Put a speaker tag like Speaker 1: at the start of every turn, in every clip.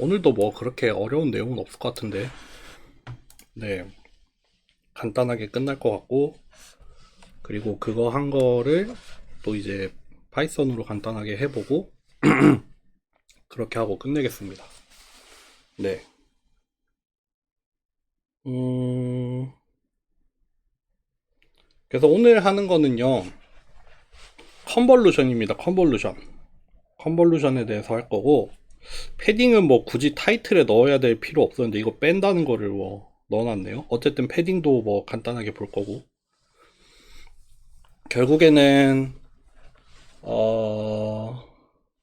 Speaker 1: 오늘도 뭐 그렇게 어려운 내용은 없을 것 같은데, 네, 간단하게 끝날 것 같고, 그리고 그거 한 거를 또 이제 파이썬으로 간단하게 해보고, 그렇게 하고 끝내겠습니다. 네. 음, 그래서 오늘 하는 거는요, 컨볼루션입니다. 컨볼루션. 컨볼루션에 대해서 할 거고, 패딩은 뭐 굳이 타이틀에 넣어야 될 필요 없었는데, 이거 뺀다는 거를 뭐 넣어놨네요. 어쨌든 패딩도 뭐 간단하게 볼 거고, 결국에는 어,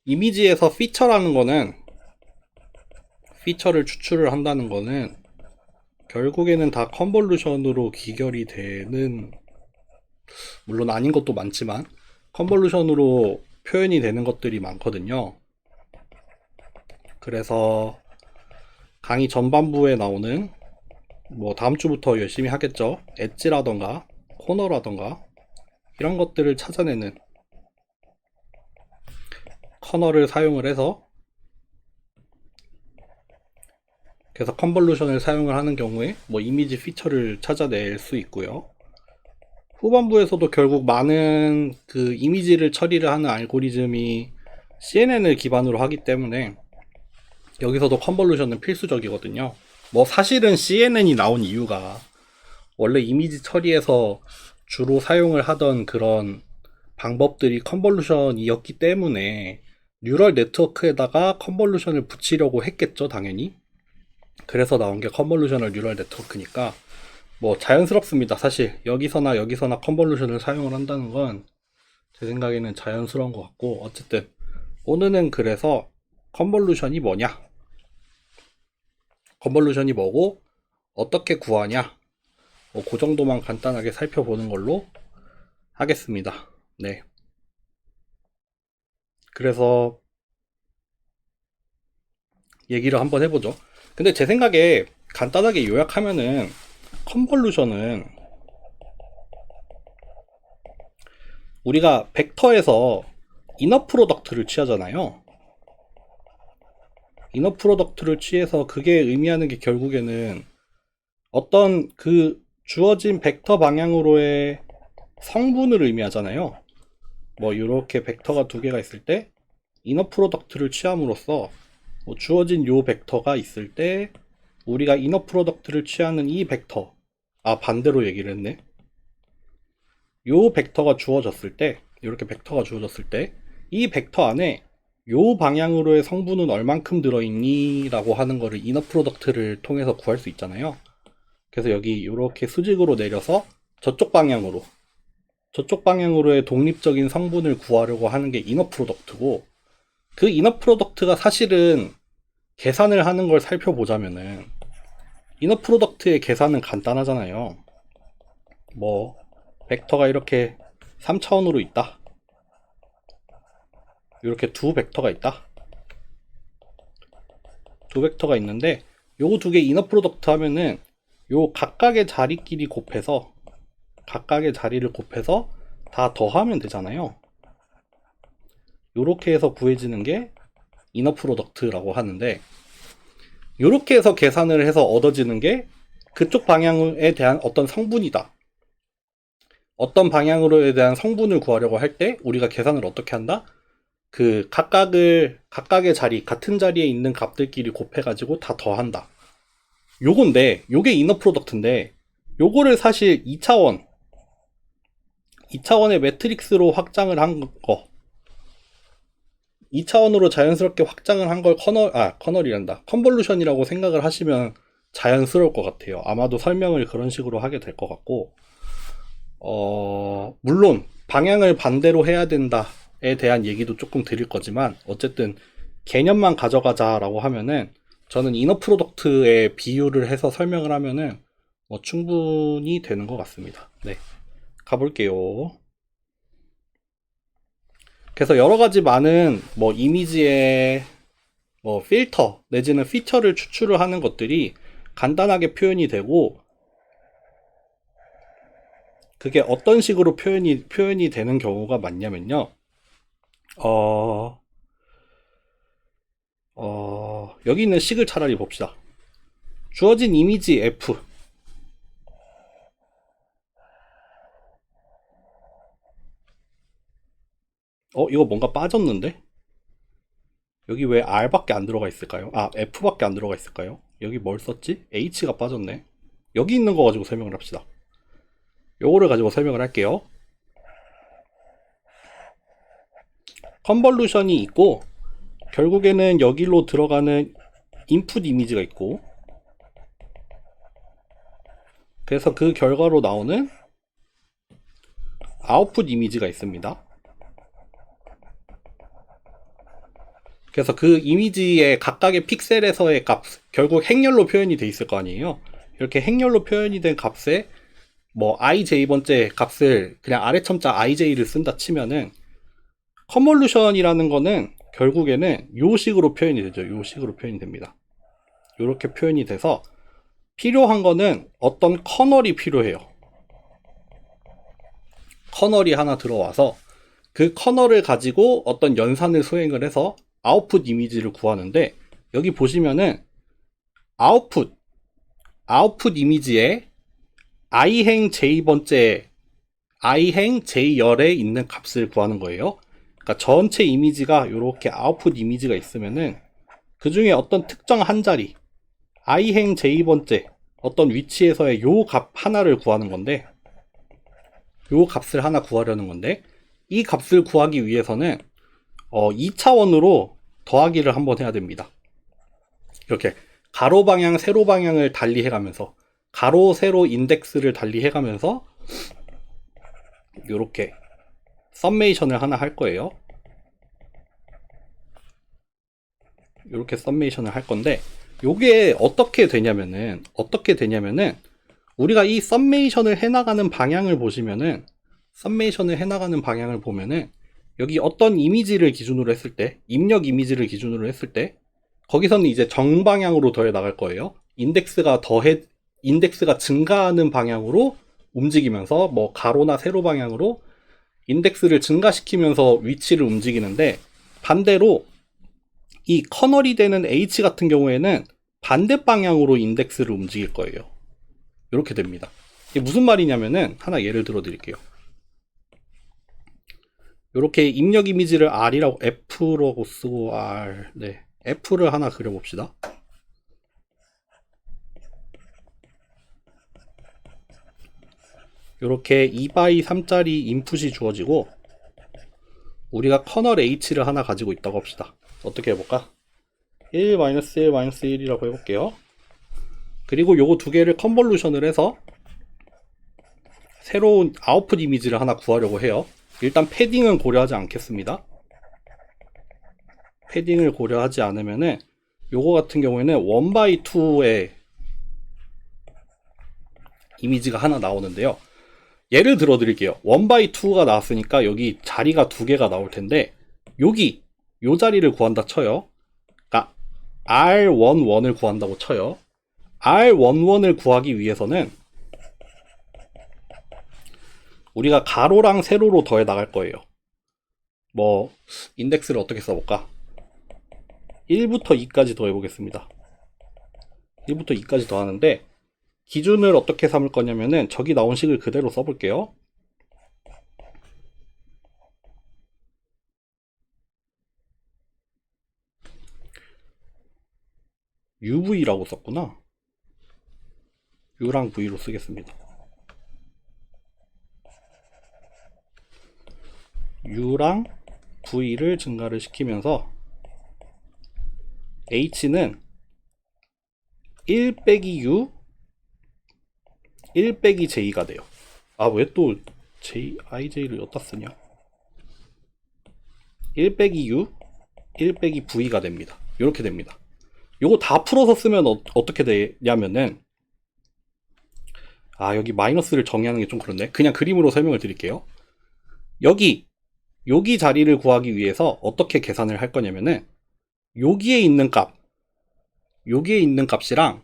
Speaker 1: 이미지에서 피처라는 거는 피처를 추출을 한다는 거는 결국에는 다 컨볼루션으로 귀결이 되는, 물론 아닌 것도 많지만 컨볼루션으로 표현이 되는 것들이 많거든요. 그래서 강의 전반부에 나오는, 뭐 다음 주부터 열심히 하겠죠, 엣지라던가 코너라던가 이런 것들을 찾아내는, 커널을 사용을 해서, 그래서 컨볼루션을 사용을 하는 경우에 뭐 이미지 피처를 찾아낼 수 있고요. 후반부에서도 결국 많은 그 이미지를 처리를 하는 알고리즘이 CNN을 기반으로 하기 때문에 여기서도 컨볼루션은 필수적이거든요. 뭐 사실은 CNN이 나온 이유가 원래 이미지 처리에서 주로 사용을 하던 그런 방법들이 컨볼루션이었기 때문에 뉴럴 네트워크에다가 컨볼루션을 붙이려고 했겠죠, 당연히. 그래서 나온 게 컨볼루셔널 뉴럴 네트워크니까 뭐 자연스럽습니다. 사실 여기서나 여기서나 컨볼루션을 사용을 한다는 건 제 생각에는 자연스러운 것 같고, 어쨌든 오늘은 그래서 컨볼루션이 뭐냐, 컨볼루션이 뭐고 어떻게 구하냐, 뭐그 정도만 간단하게 살펴보는 걸로 하겠습니다. 네. 그래서 얘기를 한번 해보죠. 근데 제 생각에 간단하게 요약하면은 컨볼루션은 우리가 벡터에서 이너 프로덕트를 취하잖아요. 이너 프로덕트를 취해서 그게 의미하는 게 결국에는 어떤 그 주어진 벡터 방향으로의 성분을 의미하잖아요. 뭐 이렇게 벡터가 두 개가 있을 때 이너 프로덕트를 취함으로써 뭐 주어진 요 벡터가 있을 때 우리가 이너 프로덕트를 취하는 이 벡터, 아 반대로 얘기를 했네. 요 벡터가 주어졌을 때, 이렇게 벡터가 주어졌을 때 이 벡터 안에 요 방향으로의 성분은 얼만큼 들어있니? 라고 하는 거를 이너 프로덕트를 통해서 구할 수 있잖아요. 그래서 여기 이렇게 수직으로 내려서 저쪽 방향으로의 독립적인 성분을 구하려고 하는 게 이너 프로덕트고, 그 이너 프로덕트가 사실은 계산을 하는 걸 살펴보자면은 이너 프로덕트의 계산은 간단하잖아요. 뭐 벡터가 이렇게 3차원으로 있다, 이렇게 두 벡터가 있다, 두 벡터가 있는데 요 두 개 이너 프로덕트 하면은 요 각각의 자리끼리 곱해서, 각각의 자리를 곱해서 다 더하면 되잖아요. 요렇게 해서 구해지는 게 이너 프로덕트라고 하는데, 요렇게 해서 계산을 해서 얻어지는 게 그쪽 방향에 대한 어떤 성분이다. 어떤 방향으로에 대한 성분을 구하려고 할 때 우리가 계산을 어떻게 한다? 그 각각의 자리, 같은 자리에 있는 값들끼리 곱해가지고 다 더한다. 요건데, 요게 이너 프로덕트인데, 요거를 사실 2차원의 매트릭스로 확장을 한 거, 2차원으로 자연스럽게 확장을 한 걸 커널이란다, 컨볼루션이라고 생각을 하시면 자연스러울 것 같아요. 아마도 설명을 그런 식으로 하게 될 것 같고, 물론 방향을 반대로 해야 된다에 대한 얘기도 조금 드릴 거지만, 어쨌든 개념만 가져가자라고 하면은 저는 이너 프로덕트에 비유를 해서 설명을 하면은 뭐 충분히 되는 것 같습니다. 네, 가볼게요. 그래서 여러 가지 많은 뭐 이미지의 뭐 필터 내지는 피처를 추출을 하는 것들이 간단하게 표현이 되고, 그게 어떤 식으로 표현이 되는 경우가 많냐면요. 어, 여기 있는 식을 차라리 봅시다. 주어진 이미지 F. 이거 뭔가 빠졌는데? 여기 왜 R밖에 안 들어가 있을까요? F밖에 안 들어가 있을까요? 여기 뭘 썼지? H가 빠졌네. 여기 있는 거 가지고 설명을 합시다. 요거를 가지고 설명을 할게요. 컨볼루션이 있고, 결국에는 여기로 들어가는 인풋 이미지가 있고, 그래서 그 결과로 나오는 아웃풋 이미지가 있습니다. 그래서 그 이미지의 각각의 픽셀에서의 값, 결국 행렬로 표현이 돼 있을 거 아니에요. 이렇게 행렬로 표현이 된 값에 뭐 ij번째 값을 그냥 아래 첨자 ij를 쓴다 치면은 컨볼루션이라는 거는 결국에는 요 식으로 표현이 되죠. 요 식으로 표현이 됩니다. 이렇게 표현이 돼서 필요한 거는 어떤 커널이 필요해요. 커널이 하나 들어와서 그 커널을 가지고 어떤 연산을 수행을 해서 아웃풋 이미지를 구하는데, 여기 보시면은 아웃풋 이미지에 i행 j번째 i행 j열에 있는 값을 구하는 거예요. 그러니까 전체 이미지가 이렇게 아웃풋 이미지가 있으면은 그 중에 어떤 특정 한 자리 i행 j번째 어떤 위치에서의 요 값 하나를 구하는 건데, 요 값을 하나 구하려는 건데, 이 값을 구하기 위해서는 2차원으로 더하기를 한번 해야 됩니다. 이렇게 가로 방향, 세로 방향을 달리 해가면서, 가로, 세로 인덱스를 달리 해가면서 이렇게 썸메이션을 하나 할 거예요. 이렇게 썸메이션을 할 건데, 요게 어떻게 되냐면은 우리가 이 썸메이션을 해나가는 방향을 보시면은, 여기 어떤 이미지를 기준으로 했을 때, 입력 이미지를 기준으로 했을 때, 거기서는 이제 정방향으로 더해 나갈 거예요. 인덱스가 증가하는 방향으로 움직이면서, 뭐 가로나 세로 방향으로 인덱스를 증가시키면서 위치를 움직이는데, 반대로 이 커널이 되는 H 같은 경우에는 반대 방향으로 인덱스를 움직일 거예요. 이렇게 됩니다. 이게 무슨 말이냐면은, 하나 예를 들어 드릴게요. 이렇게 입력 이미지를 R이라고, F라고 쓰고 R, 네, F를 하나 그려봅시다. 이렇게 2x3짜리 인풋이 주어지고, 우리가 커널 H를 하나 가지고 있다고 합시다. 어떻게 해볼까? 1-1-1이라고 해볼게요. 그리고 요거 두 개를 컨볼루션을 해서 새로운 아웃풋 이미지를 하나 구하려고 해요. 일단 패딩은 고려하지 않겠습니다. 패딩을 고려하지 않으면은 요거 같은 경우에는 1x2의 이미지가 하나 나오는데요. 예를 들어 드릴게요. 1x2가 나왔으니까 여기 자리가 두 개가 나올 텐데, 여기 요 자리를 구한다 쳐요. 그러니까 R11을 구한다고 쳐요. R11을 구하기 위해서는 우리가 가로랑 세로로 더해 나갈 거예요. 뭐 인덱스를 어떻게 써볼까? 1부터 2까지 더해 보겠습니다. 1부터 2까지 더하는데, 기준을 어떻게 삼을 거냐면은 저기 나온 식을 그대로 써볼게요. UV라고 썼구나. U랑 V로 쓰겠습니다. U랑 V를 증가를 시키면서 H는 1 빼기 U 1 빼기 J가 돼요. 왜 또 IJ를 여기다 쓰냐? 1 빼기 U 1 빼기 V가 됩니다. 이렇게 됩니다. 요거 다 풀어서 쓰면 어떻게 되냐면은, 여기 마이너스를 정의하는 게 좀 그렇네. 그냥 그림으로 설명을 드릴게요. 여기 자리를 구하기 위해서 어떻게 계산을 할 거냐면은, 여기에 있는 값이랑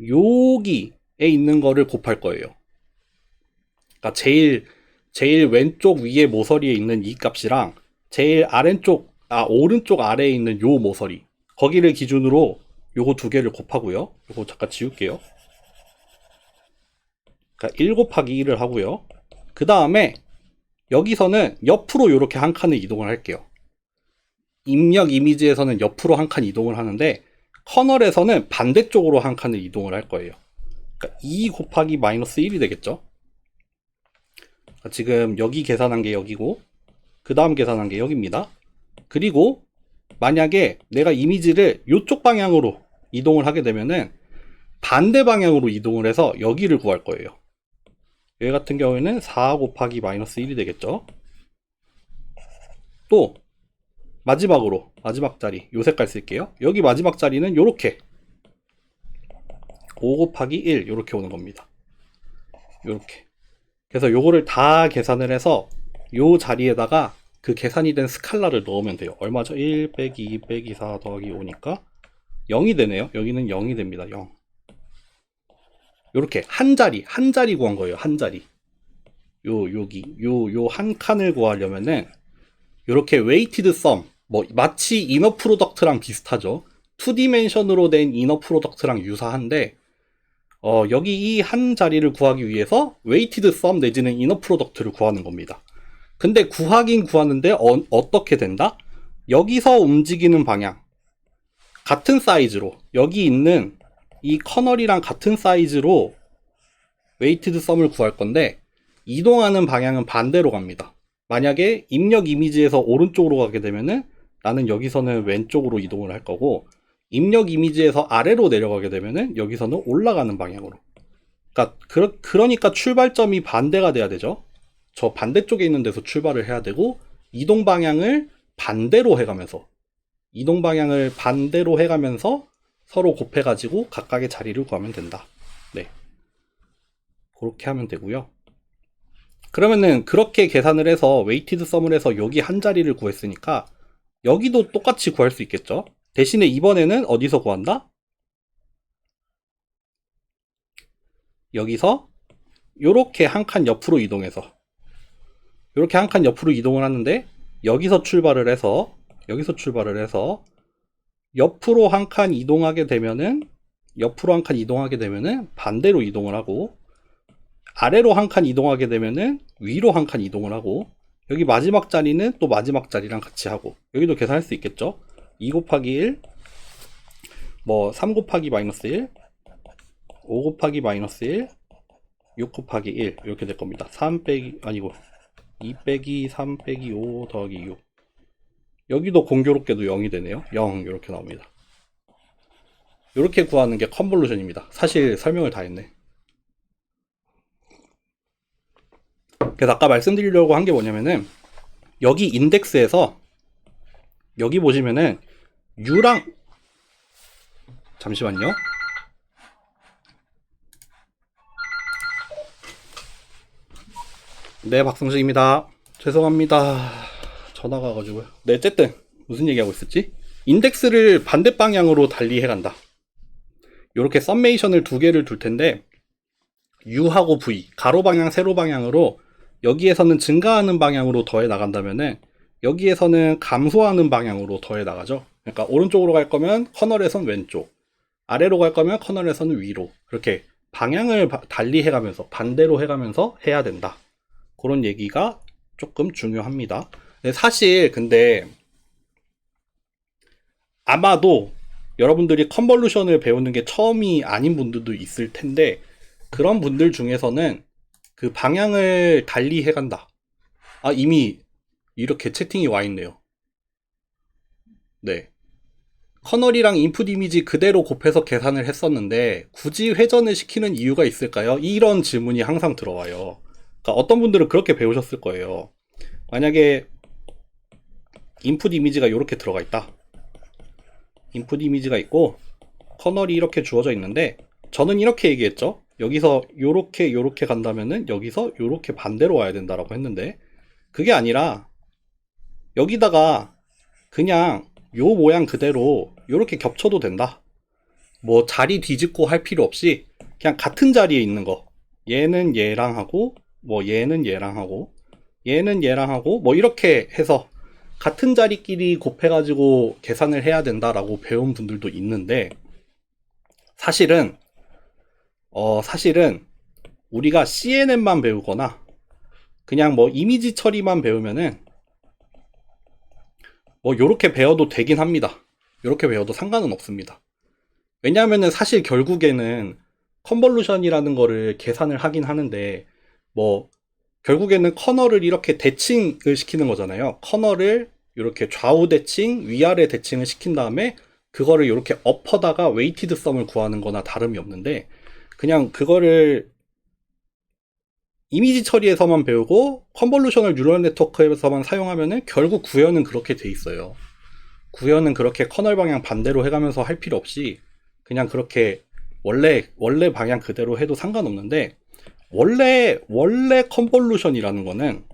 Speaker 1: 여기에 있는 거를 곱할 거예요. 그러니까 제일 왼쪽 위에 모서리에 있는 이 값이랑 제일 오른쪽 아래에 있는 요 모서리, 거기를 기준으로 요거 두 개를 곱하고요. 요거 잠깐 지울게요. 그러니까 1 곱하기 1을 하고요. 그 다음에 여기서는 옆으로 이렇게 한 칸을 이동을 할게요. 입력 이미지에서는 옆으로 한 칸 이동을 하는데 커널에서는 반대쪽으로 한 칸을 이동을 할 거예요. 그러니까 2 곱하기 마이너스 1이 되겠죠. 그러니까 지금 여기 계산한 게 여기고 그 다음 계산한 게 여기입니다. 그리고 만약에 내가 이미지를 이쪽 방향으로 이동을 하게 되면은 반대 방향으로 이동을 해서 여기를 구할 거예요. 여기 같은 경우에는 4 곱하기 마이너스 1이 되겠죠. 또 마지막으로 마지막 자리 요 색깔 쓸게요. 여기 마지막 자리는 요렇게 5 곱하기 1 요렇게 오는 겁니다. 요렇게. 그래서 요거를 다 계산을 해서 요 자리에다가 그 계산이 된 스칼라를 넣으면 돼요. 얼마죠? 1 빼기 2 빼기 4 더하기 5니까 0이 되네요. 여기는 0이 됩니다. 0. 요렇게 한 자리 구한 거예요. 한 자리. 요 한 칸을 구하려면은 요렇게 웨이티드 썸, 뭐 마치 이너 프로덕트랑 비슷하죠. 2디멘션으로 된 이너 프로덕트랑 유사한데 여기 이 한 자리를 구하기 위해서 웨이티드 썸 내지는 이너 프로덕트를 구하는 겁니다. 근데 구하긴 구하는데 어떻게 된다? 여기서 움직이는 방향 같은 사이즈로 여기 있는 이 커널이랑 같은 사이즈로 웨이티드 썸을 구할 건데 이동하는 방향은 반대로 갑니다. 만약에 입력 이미지에서 오른쪽으로 가게 되면은 나는 여기서는 왼쪽으로 이동을 할 거고 입력 이미지에서 아래로 내려가게 되면은 여기서는 올라가는 방향으로. 그러니까 출발점이 반대가 돼야 되죠. 저 반대쪽에 있는 데서 출발을 해야 되고 이동 방향을 반대로 해가면서 서로 곱해가지고 각각의 자리를 구하면 된다. 네, 그렇게 하면 되고요. 그러면은 그렇게 계산을 해서 웨이티드 썸을 해서 여기 한 자리를 구했으니까 여기도 똑같이 구할 수 있겠죠. 대신에 이번에는 어디서 구한다? 여기서 요렇게 한 칸 옆으로 이동해서 요렇게 한 칸 옆으로 이동을 하는데 여기서 출발을 해서 옆으로 한 칸 이동하게 되면은 반대로 이동을 하고 아래로 한 칸 이동하게 되면은 위로 한 칸 이동을 하고 여기 마지막 자리는 또 마지막 자리랑 같이 하고 여기도 계산할 수 있겠죠. 2 곱하기 1 뭐 3 곱하기 마이너스 1 5 곱하기 마이너스 1 6 곱하기 1 이렇게 될 겁니다. 3 빼기 아니고 2 빼기 3 빼기 5 더하기 6 여기도 공교롭게도 0이 되네요. 0 이렇게 나옵니다. 이렇게 구하는 게 컨볼루션입니다. 사실 설명을 다 했네. 그래서 아까 말씀드리려고 한 게 뭐냐면은 여기 인덱스에서 여기 보시면은 U랑 잠시만요. 네, 박성식입니다. 죄송합니다. 전화가 와가지고요. 네, 어쨌든 무슨 얘기하고 있었지? 인덱스를 반대 방향으로 달리해 간다. 이렇게 썸메이션을 두 개를 둘 텐데 U하고 V, 가로 방향, 세로 방향으로 여기에서는 증가하는 방향으로 더해 나간다면은 여기에서는 감소하는 방향으로 더해 나가죠. 그러니까 오른쪽으로 갈 거면 커널에선 왼쪽, 아래로 갈 거면 커널에서는 위로, 그렇게 방향을 달리 해가면서 반대로 해가면서 해야 된다. 그런 얘기가 조금 중요합니다. 사실 근데 아마도 여러분들이 컨볼루션을 배우는 게 처음이 아닌 분들도 있을 텐데 그런 분들 중에서는 그 방향을 달리 해간다. 아, 이미 이렇게 채팅이 와 있네요. 네. 커널이랑 인풋 이미지 그대로 곱해서 계산을 했었는데 굳이 회전을 시키는 이유가 있을까요? 이런 질문이 항상 들어와요. 그러니까 어떤 분들은 그렇게 배우셨을 거예요. 만약에 인풋 이미지가 이렇게 들어가 있다. 인풋 이미지가 있고 커널이 이렇게 주어져 있는데 저는 이렇게 얘기했죠. 여기서 요렇게 간다면은 여기서 요렇게 반대로 와야 된다라고 했는데 그게 아니라 여기다가 그냥 요 모양 그대로 요렇게 겹쳐도 된다. 뭐 자리 뒤집고 할 필요 없이 그냥 같은 자리에 있는 거 얘는 얘랑 하고 뭐 얘는 얘랑 하고 얘는 얘랑 하고 뭐 이렇게 해서 같은 자리끼리 곱해가지고 계산을 해야 된다라고 배운 분들도 있는데, 사실은 우리가 CNN만 배우거나 그냥 뭐 이미지 처리만 배우면은 뭐 요렇게 배워도 되긴 합니다. 요렇게 배워도 상관은 없습니다. 왜냐하면은 사실 결국에는 컨볼루션이라는 거를 계산을 하긴 하는데, 뭐 결국에는 커널을 이렇게 대칭을 시키는 거잖아요. 커널을 이렇게 좌우 대칭, 위아래 대칭을 시킨 다음에 그거를 이렇게 엎어다가 웨이티드 썸을 구하는 거나 다름이 없는데, 그냥 그거를 이미지 처리에서만 배우고 컨볼루셔널 뉴럴 네트워크에서만 사용하면은 결국 구현은 그렇게 돼 있어요. 구현은 그렇게 커널 방향 반대로 해가면서 할 필요 없이 그냥 그렇게 원래 방향 그대로 해도 상관없는데, 원래 컨볼루션이라는 거는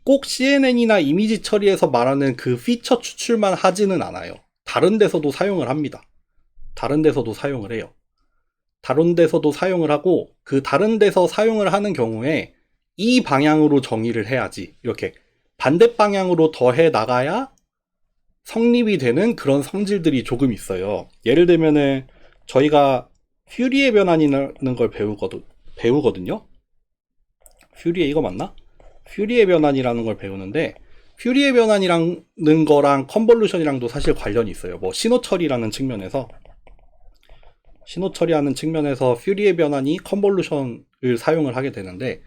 Speaker 1: 꼭 CNN이나 이미지 처리에서 말하는 그 피처 추출만 하지는 않아요. 다른 데서도 사용을 합니다. 다른 데서도 사용을 해요. 다른 데서도 사용을 하고, 그 다른 데서 사용을 하는 경우에 이 방향으로 정의를 해야지, 이렇게 반대 방향으로 더해 나가야 성립이 되는 그런 성질들이 조금 있어요. 예를 들면은 저희가 퓨리에 변환이라는 걸 배우거든요. 퓨리에 이거 맞나? 퓨리에 변환이라는 걸 배우는데, 퓨리에 변환이라는 거랑 컨볼루션이랑도 사실 관련이 있어요. 뭐 신호 처리하는 측면에서 퓨리에 변환이 컨볼루션을 사용을 하게 되는데,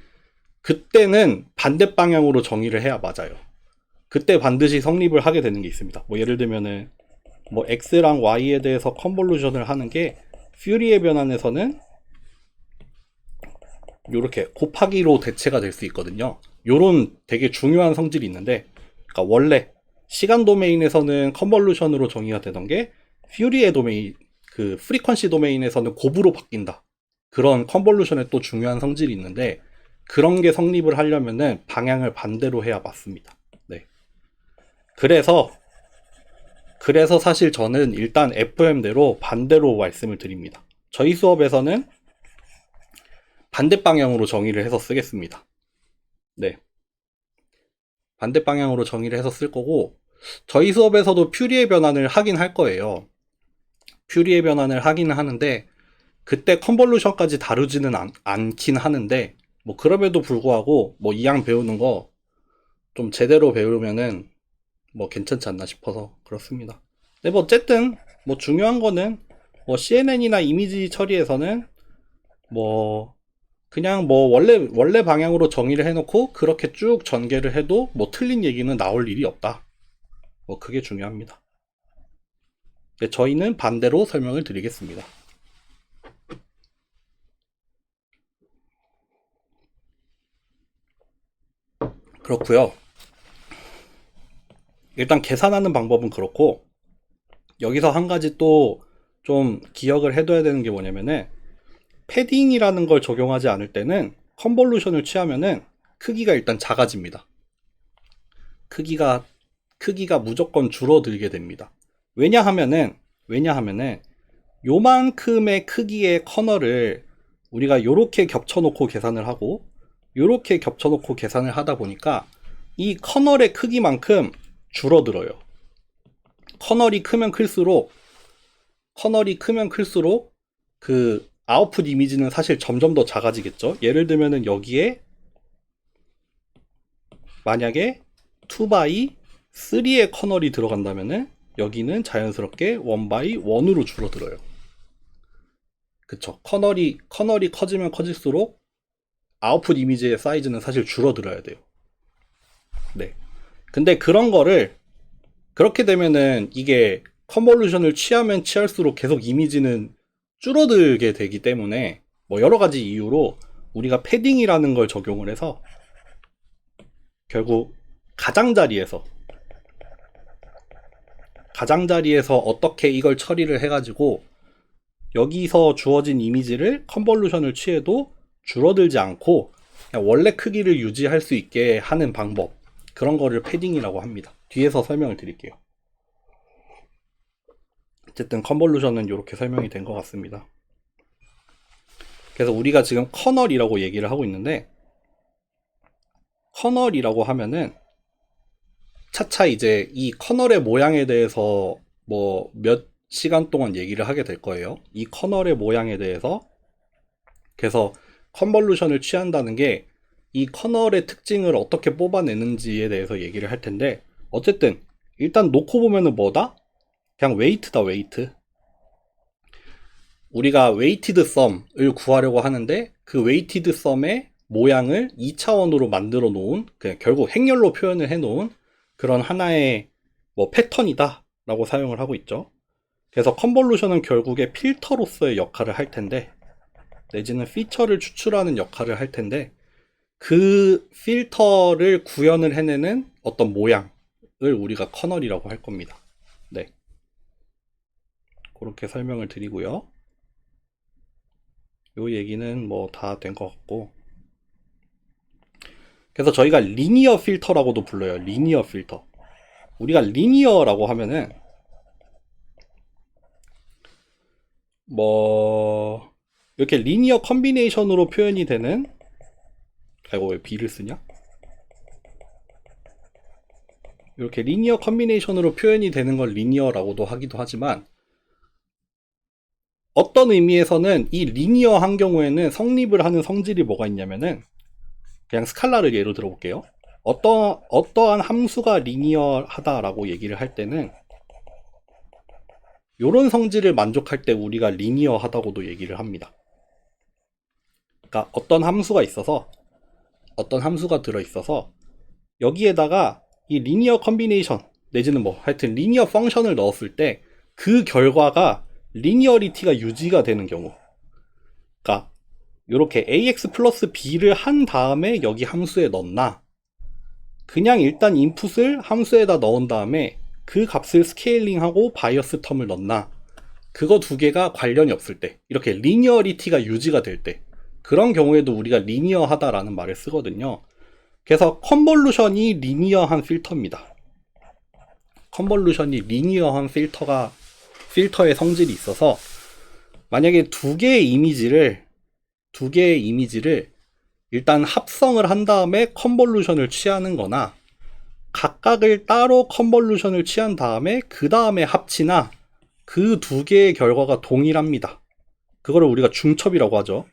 Speaker 1: 그때는 반대 방향으로 정의를 해야 맞아요. 그때 반드시 성립을 하게 되는 게 있습니다. 뭐 예를 들면은 뭐 x랑 y에 대해서 컨볼루션을 하는 게 퓨리에 변환에서는 이렇게 곱하기로 대체가 될 수 있거든요. 요런 되게 중요한 성질이 있는데, 그러니까 원래 시간 도메인에서는 컨볼루션으로 정의가 되던 게 퓨리에 도메인, 그 프리퀀시 도메인에서는 곱으로 바뀐다. 그런 컨볼루션의 또 중요한 성질이 있는데, 그런 게 성립을 하려면은 방향을 반대로 해야 맞습니다. 네. 그래서 사실 저는 일단 FM대로 반대로 말씀을 드립니다. 저희 수업에서는 반대 방향으로 정의를 해서 쓰겠습니다. 네. 반대 방향으로 정의를 해서 쓸 거고, 저희 수업에서도 퓨리에 변환을 하긴 할 거예요. 퓨리에 변환을 하긴 하는데, 그때 컨볼루션까지 다루지는 않긴 하는데, 뭐 그럼에도 불구하고 뭐 이양 배우는 거 좀 제대로 배우면은 뭐 괜찮지 않나 싶어서 그렇습니다. 근데 뭐 어쨌든 뭐 중요한 거는 뭐 CNN이나 이미지 처리에서는 뭐 그냥 뭐 원래 방향으로 정의를 해놓고 그렇게 쭉 전개를 해도 뭐 틀린 얘기는 나올 일이 없다. 뭐 그게 중요합니다. 근데 저희는 반대로 설명을 드리겠습니다. 그렇고요. 일단 계산하는 방법은 그렇고, 여기서 한 가지 또 좀 기억을 해둬야 되는 게 뭐냐면은, 패딩이라는 걸 적용하지 않을 때는 컨볼루션을 취하면은 크기가 일단 작아집니다. 크기가 무조건 줄어들게 됩니다. 왜냐하면은 요만큼의 크기의 커널을 우리가 요렇게 겹쳐놓고 계산을 하고 요렇게 겹쳐놓고 계산을 하다 보니까 이 커널의 크기만큼 줄어들어요. 커널이 크면 클수록 그 아웃풋 이미지는 사실 점점 더 작아지겠죠. 예를 들면은 여기에 만약에 2x 3의 커널이 들어간다면은 여기는 자연스럽게 1x1으로 줄어들어요. 그쵸. 커널이 커지면 커질수록 아웃풋 이미지의 사이즈는 사실 줄어들어야 돼요. 네. 근데 그런 거를 그렇게 되면은 이게 컨볼루션을 취하면 취할수록 계속 이미지는 줄어들게 되기 때문에 뭐 여러 가지 이유로 우리가 패딩이라는 걸 적용을 해서 결국 가장자리에서 어떻게 이걸 처리를 해가지고 여기서 주어진 이미지를 컨볼루션을 취해도 줄어들지 않고 그냥 원래 크기를 유지할 수 있게 하는 방법, 그런 거를 패딩이라고 합니다. 뒤에서 설명을 드릴게요. 어쨌든 컨볼루션은 이렇게 설명이 된 것 같습니다. 그래서 우리가 지금 커널이라고 얘기를 하고 있는데, 커널이라고 하면은 차차 이제 이 커널의 모양에 대해서 뭐 몇 시간 동안 얘기를 하게 될 거예요. 이 커널의 모양에 대해서. 그래서 컨볼루션을 취한다는 게 이 커널의 특징을 어떻게 뽑아내는지에 대해서 얘기를 할 텐데, 어쨌든 일단 놓고 보면은 뭐다? 그냥 웨이트다, 웨이트. 우리가 웨이티드 썸을 구하려고 하는데 그 웨이티드 썸의 모양을 2차원으로 만들어 놓은, 그냥 결국 행렬로 표현을 해 놓은 그런 하나의 뭐 패턴이다 라고 사용을 하고 있죠. 그래서 컨볼루션은 결국에 필터로서의 역할을 할 텐데, 내지는 피처를 추출하는 역할을 할 텐데, 그 필터를 구현을 해내는 어떤 모양을 우리가 커널이라고 할 겁니다. 네, 그렇게 설명을 드리고요. 요 얘기는 뭐 다 된 것 같고, 그래서 저희가 리니어 필터라고도 불러요. 리니어 필터. 우리가 리니어라고 하면은 뭐 이렇게 리니어 컨비네이션으로 표현이 되는, 아이고 왜 B를 쓰냐? 이렇게 리니어 컨비네이션으로 표현이 되는 걸 리니어라고도 하기도 하지만, 어떤 의미에서는 이 리니어한 경우에는 성립을 하는 성질이 뭐가 있냐면은, 그냥 스칼라를 예로 들어볼게요. 어떠한 함수가 리니어하다라고 얘기를 할 때는 이런 성질을 만족할 때 우리가 리니어하다고도 얘기를 합니다. 그러니까 어떤 함수가 들어있어서 여기에다가 이 리니어 컨비네이션 내지는 뭐 하여튼 리니어 펑션을 넣었을 때 그 결과가 리니어리티가 유지가 되는 경우, 그러니까 이렇게 ax 플러스 b를 한 다음에 여기 함수에 넣나, 그냥 일단 인풋을 함수에다 넣은 다음에 그 값을 스케일링하고 바이어스 텀을 넣나, 그거 두 개가 관련이 없을 때, 이렇게 리니어리티가 유지가 될 때, 그런 경우에도 우리가 리니어하다라는 말을 쓰거든요. 그래서 컨볼루션이 리니어한 필터입니다. 컨볼루션이 리니어한 필터의 성질이 있어서, 만약에 두 개의 이미지를 일단 합성을 한 다음에 컨볼루션을 취하는 거나, 각각을 따로 컨볼루션을 취한 다음에 그 다음에 합치나, 그 두 개의 결과가 동일합니다. 그거를 우리가 중첩이라고 하죠.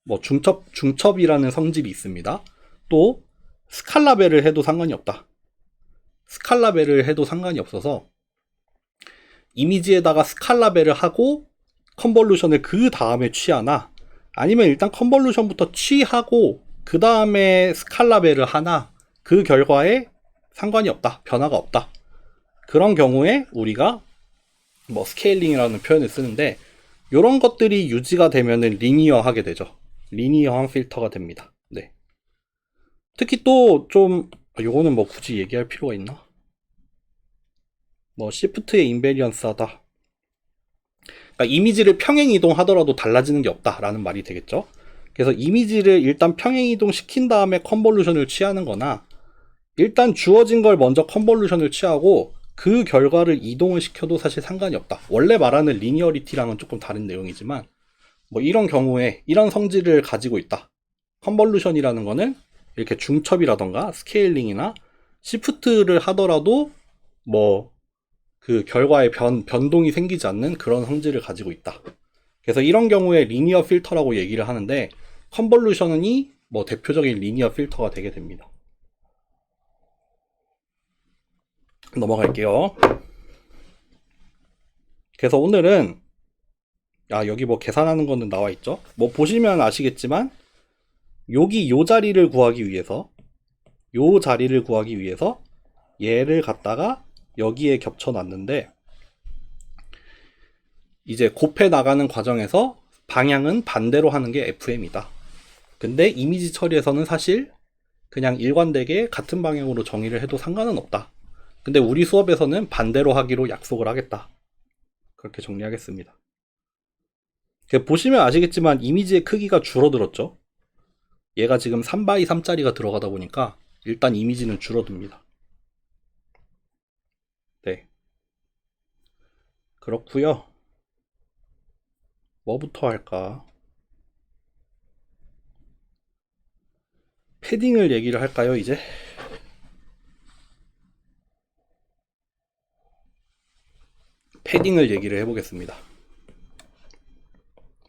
Speaker 1: 뭐 중첩이라는 성질이 있습니다. 또 스칼라벨을 해도 상관이 없다. 스칼라벨을 해도 상관이 없어서 이미지에다가 스칼라벨을 하고 컨볼루션을 그 다음에 취하나, 아니면 일단 컨볼루션부터 취하고 그 다음에 스칼라벨을 하나, 그 결과에 상관이 없다, 변화가 없다. 그런 경우에 우리가 뭐 스케일링이라는 표현을 쓰는데, 이런 것들이 유지가 되면은 리니어하게 되죠. 리니어한 필터가 됩니다. 네. 특히 또 좀 요거는 뭐 굳이 얘기할 필요가 있나? 뭐 시프트의 인베리언스하다. 그러니까 이미지를 평행 이동하더라도 달라지는 게 없다라는 말이 되겠죠. 그래서 이미지를 일단 평행 이동 시킨 다음에 컨볼루션을 취하는 거나, 일단 주어진 걸 먼저 컨볼루션을 취하고 그 결과를 이동을 시켜도 사실 상관이 없다. 원래 말하는 리니어리티랑은 조금 다른 내용이지만, 뭐 이런 경우에 이런 성질을 가지고 있다. 컨볼루션이라는 거는 이렇게 중첩이라던가 스케일링이나 시프트를 하더라도 뭐 그 결과에 변동이 생기지 않는 그런 성질을 가지고 있다. 그래서 이런 경우에 리니어 필터라고 얘기를 하는데, 컨볼루션이 뭐 대표적인 리니어 필터가 되게 됩니다. 넘어갈게요. 그래서 오늘은 여기 뭐 계산하는 거는 나와 있죠. 뭐 보시면 아시겠지만 여기 요 자리를 구하기 위해서 얘를 갖다가 여기에 겹쳐 놨는데, 이제 곱해 나가는 과정에서 방향은 반대로 하는 게 FM이다. 근데 이미지 처리에서는 사실 그냥 일관되게 같은 방향으로 정의를 해도 상관은 없다. 근데 우리 수업에서는 반대로 하기로 약속을 하겠다. 그렇게 정리하겠습니다. 보시면 아시겠지만 이미지의 크기가 줄어들었죠. 얘가 지금 3x3짜리가 들어가다 보니까 일단 이미지는 줄어듭니다. 네. 그렇고요. 뭐부터 할까? 패딩을 얘기를 할까요, 이제? 패딩을 얘기를 해보겠습니다.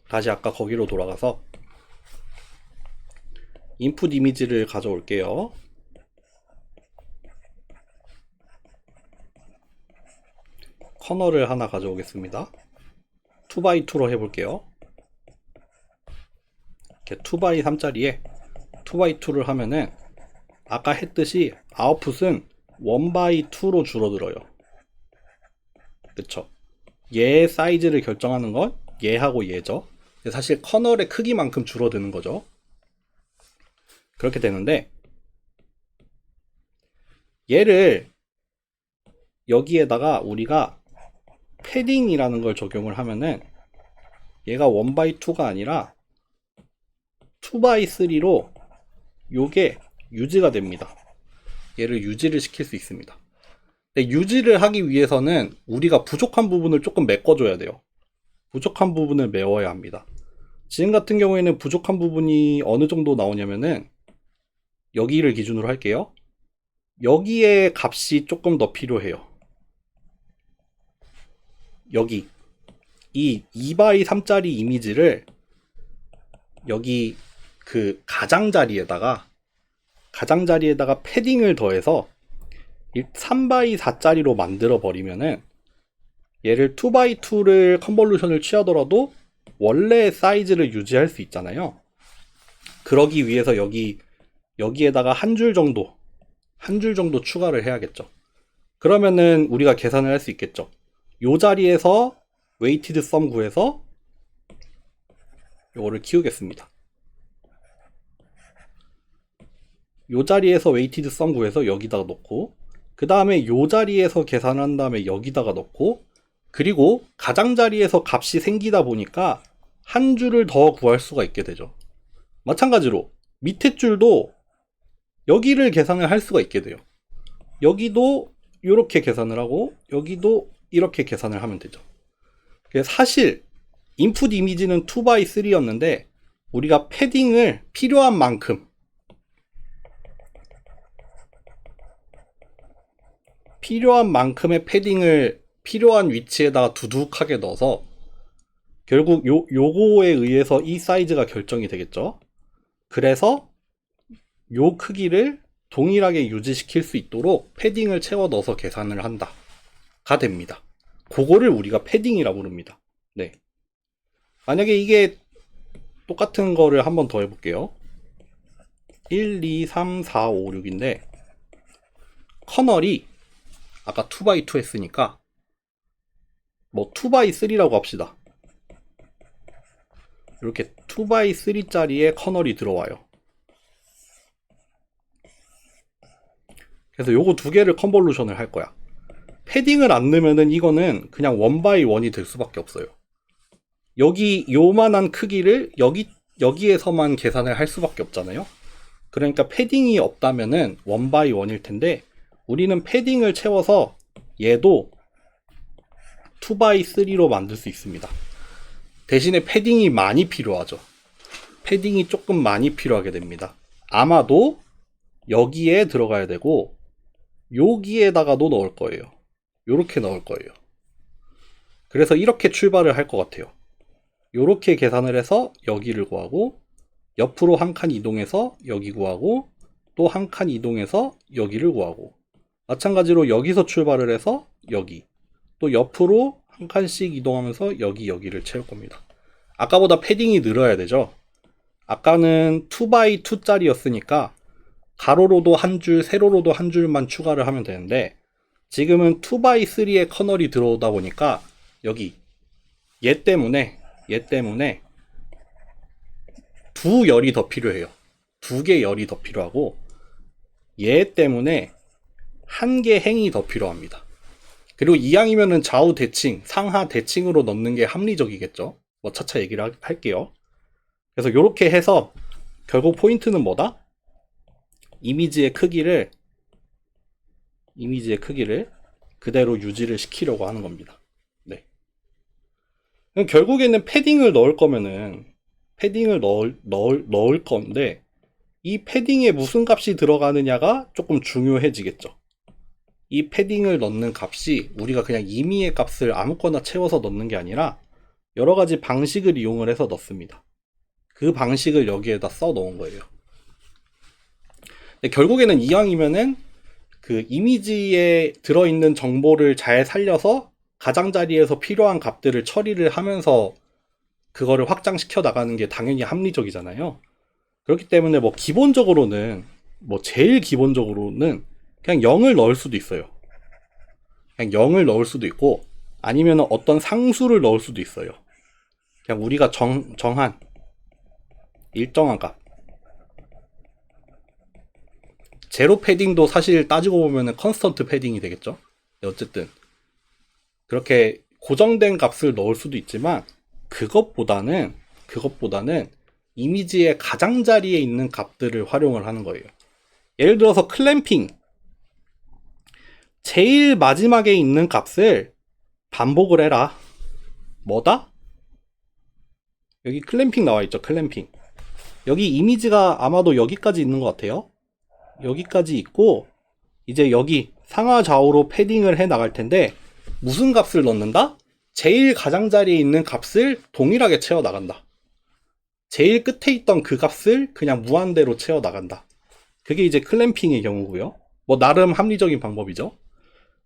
Speaker 1: 다시 아까 거기로 돌아가서 인풋 이미지를 가져올게요. 커널을 하나 가져오겠습니다. 2x2로 해볼게요. 이렇게 2x3짜리에 2x2를 하면은 아까 했듯이 아웃풋은 1x2로 줄어들어요. 그쵸? 얘의 사이즈를 결정하는 건 얘하고 얘죠. 사실 커널의 크기만큼 줄어드는 거죠. 그렇게 되는데 얘를 여기에다가 우리가 패딩이라는 걸 적용을 하면은 얘가 1x2가 아니라 2x3로 요게 유지가 됩니다. 얘를 유지를 시킬 수 있습니다. 근데 유지를 하기 위해서는 우리가 부족한 부분을 조금 메꿔줘야 돼요. 부족한 부분을 메워야 합니다. 지금 같은 경우에는 부족한 부분이 어느 정도 나오냐면은 여기를 기준으로 할게요. 여기에 값이 조금 더 필요해요. 여기 이 2x3짜리 이미지를 여기 그 가장자리에다가 패딩을 더해서 3x4짜리로 만들어 버리면은 얘를 2x2를 컨볼루션을 취하더라도 원래의 사이즈를 유지할 수 있잖아요. 그러기 위해서 여기에다가 한 줄 정도 추가를 해야겠죠. 그러면은 우리가 계산을 할 수 있겠죠. 요 자리에서 웨이티드 썸 구해서 요거를 키우겠습니다. 요 자리에서 웨이티드 썸 구해서 여기다가 넣고, 그 다음에 요 자리에서 계산한 다음에 여기다가 넣고, 그리고 가장자리에서 값이 생기다 보니까 한 줄을 더 구할 수가 있게 되죠. 마찬가지로 밑에 줄도 여기를 계산을 할 수가 있게 돼요. 여기도 이렇게 계산을 하고 여기도 이렇게 계산을 하면 되죠. 사실 인풋 이미지는 2x3였는데 우리가 패딩을 필요한 만큼의 패딩을 필요한 위치에다가 두둑하게 넣어서 결국 요거에 의해서 이 사이즈가 결정이 되겠죠. 그래서 요 크기를 동일하게 유지시킬 수 있도록 패딩을 채워 넣어서 계산을 한다가 됩니다. 그거를 우리가 패딩이라고 부릅니다. 네. 만약에 이게 똑같은 거를 한번 더 해볼게요. 1, 2, 3, 4, 5, 6인데 커널이 아까 2x2 했으니까 뭐 2x3라고 합시다. 이렇게 2x3짜리의 커널이 들어와요. 그래서 요거 두 개를 컨볼루션을 할 거야. 패딩을 안 넣으면은 이거는 그냥 1x1이 될 수밖에 없어요. 여기 요만한 크기를 여기에서만 계산을 할 수밖에 없잖아요. 그러니까 패딩이 없다면은 1x1일 텐데 우리는 패딩을 채워서 얘도 2x3로 만들 수 있습니다. 대신에 패딩이 많이 필요하죠. 패딩이 조금 많이 필요하게 됩니다. 아마도 여기에 들어가야 되고 여기에다가도 넣을 거예요. 요렇게 넣을 거예요. 그래서 이렇게 출발을 할 것 같아요. 요렇게 계산을 해서 여기를 구하고 옆으로 한 칸 이동해서 여기 구하고 또 한 칸 이동해서 여기를 구하고 마찬가지로 여기서 출발을 해서 여기 또 옆으로 한 칸씩 이동하면서 여기를 채울 겁니다. 아까보다 패딩이 늘어야 되죠. 아까는 2x2짜리였으니까 가로로도 한 줄, 세로로도 한 줄만 추가를 하면 되는데 지금은 2x3의 커널이 들어오다 보니까 여기 얘 때문에 두 열이 더 필요해요. 두 개 열이 더 필요하고 얘 때문에 한 개 행이 더 필요합니다. 그리고 이왕이면은 좌우 대칭, 상하 대칭으로 넣는 게 합리적이겠죠. 뭐 차차 얘기를 할게요. 그래서 이렇게 해서 결국 포인트는 뭐다? 이미지의 크기를 그대로 유지를 시키려고 하는 겁니다. 네. 결국에는 패딩을 넣을 거면은 패딩을 넣을 건데 이 패딩에 무슨 값이 들어가느냐가 조금 중요해지겠죠. 이 패딩을 넣는 값이 우리가 그냥 임의의 값을 아무거나 채워서 넣는 게 아니라 여러 가지 방식을 이용을 해서 넣습니다. 그 방식을 여기에다 써 넣은 거예요. 결국에는 이왕이면은 그 이미지에 들어있는 정보를 잘 살려서 가장자리에서 필요한 값들을 처리를 하면서 그거를 확장시켜 나가는 게 당연히 합리적이잖아요. 그렇기 때문에 뭐 기본적으로는 뭐 제일 기본적으로는 그냥 0을 넣을 수도 있어요. 그냥 0을 넣을 수도 있고 아니면 어떤 상수를 넣을 수도 있어요. 그냥 우리가 정한 일정한 값. 제로 패딩도 사실 따지고 보면은 컨스턴트 패딩이 되겠죠. 어쨌든 그렇게 고정된 값을 넣을 수도 있지만 그것보다는 이미지의 가장자리에 있는 값들을 활용을 하는 거예요. 예를 들어서 클램핑, 제일 마지막에 있는 값을 반복을 해라. 뭐다? 여기 클램핑 나와 있죠. 클램핑. 여기 이미지가 아마도 여기까지 있는 것 같아요. 여기까지 있고 이제 여기 상하 좌우로 패딩을 해 나갈 텐데 무슨 값을 넣는다? 제일 가장자리에 있는 값을 동일하게 채워 나간다. 제일 끝에 있던 그 값을 그냥 무한대로 채워 나간다. 그게 이제 클램핑의 경우고요. 뭐 나름 합리적인 방법이죠.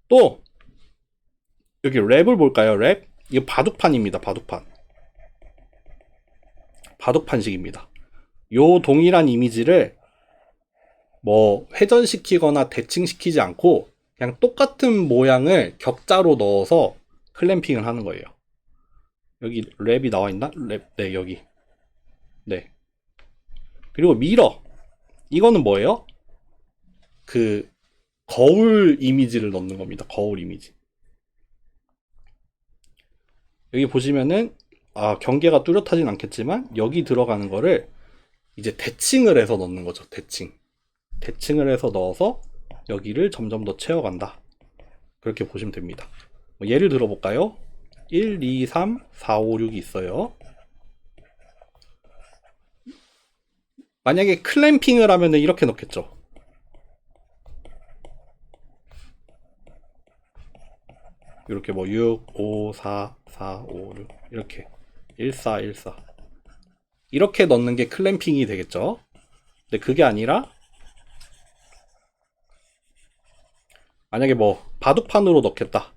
Speaker 1: 또 여기 랩을 볼까요? 랩. 이거 바둑판입니다. 바둑판식입니다. 요 동일한 이미지를 뭐 회전시키거나 대칭시키지 않고 그냥 똑같은 모양을 격자로 넣어서 클램핑을 하는 거예요. 여기 랩이 나와 있나? 랩, 네, 여기. 네. 그리고 미러. 이거는 뭐예요? 그 거울 이미지를 넣는 겁니다. 거울 이미지. 여기 보시면은 경계가 뚜렷하진 않겠지만 여기 들어가는 거를 이제 대칭을 해서 넣는 거죠. 대칭을 해서 넣어서 여기를 점점 더 채워간다. 그렇게 보시면 됩니다. 예를 들어 볼까요? 1, 2, 3, 4, 5, 6이 있어요. 만약에 클램핑을 하면 이렇게 넣겠죠. 이렇게 뭐 6, 5, 4, 4, 5, 6 이렇게 1, 4, 1, 4 이렇게 넣는 게 클램핑이 되겠죠. 근데 그게 아니라 만약에 뭐 바둑판으로 넣겠다.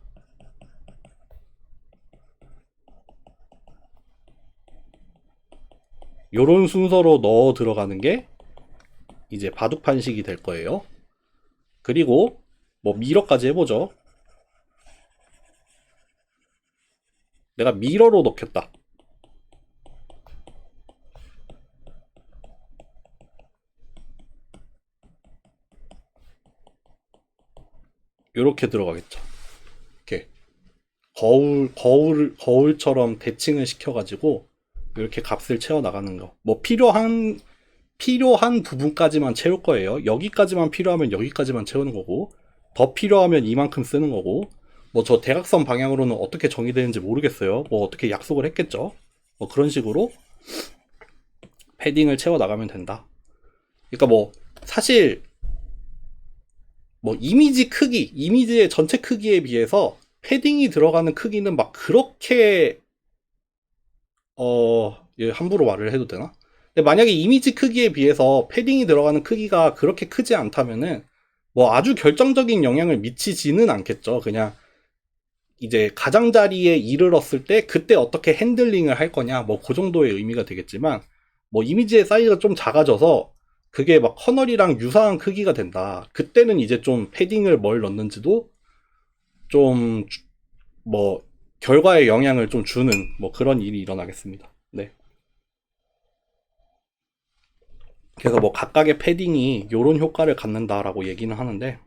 Speaker 1: 요런 순서로 넣어 들어가는 게 이제 바둑판식이 될 거예요. 그리고 뭐 미러까지 해보죠. 내가 미러로 넣겠다. 요렇게 들어가겠죠. 이렇게 거울처럼 대칭을 시켜가지고 이렇게 값을 채워 나가는 거. 뭐 필요한 부분까지만 채울 거예요. 여기까지만 필요하면 여기까지만 채우는 거고, 더 필요하면 이만큼 쓰는 거고, 뭐 저 대각선 방향으로는 어떻게 정의되는지 모르겠어요. 뭐 어떻게 약속을 했겠죠. 뭐 그런 식으로 패딩을 채워 나가면 된다. 그러니까 뭐 사실 뭐 이미지의 전체 크기에 비해서 패딩이 들어가는 크기는 막 그렇게 함부로 말을 해도 되나? 근데 만약에 이미지 크기에 비해서 패딩이 들어가는 크기가 그렇게 크지 않다면은 뭐 아주 결정적인 영향을 미치지는 않겠죠. 그냥 이제 가장자리에 이르렀을 때 그때 어떻게 핸들링을 할 거냐 뭐 그 정도의 의미가 되겠지만 뭐 이미지의 사이즈가 좀 작아져서 그게 막 커널이랑 유사한 크기가 된다. 그때는 이제 좀 패딩을 뭘 넣는지도 좀 뭐 결과에 영향을 좀 주는 뭐 그런 일이 일어나겠습니다. 네. 그래서 뭐 각각의 패딩이 요런 효과를 갖는다라고 얘기는 하는데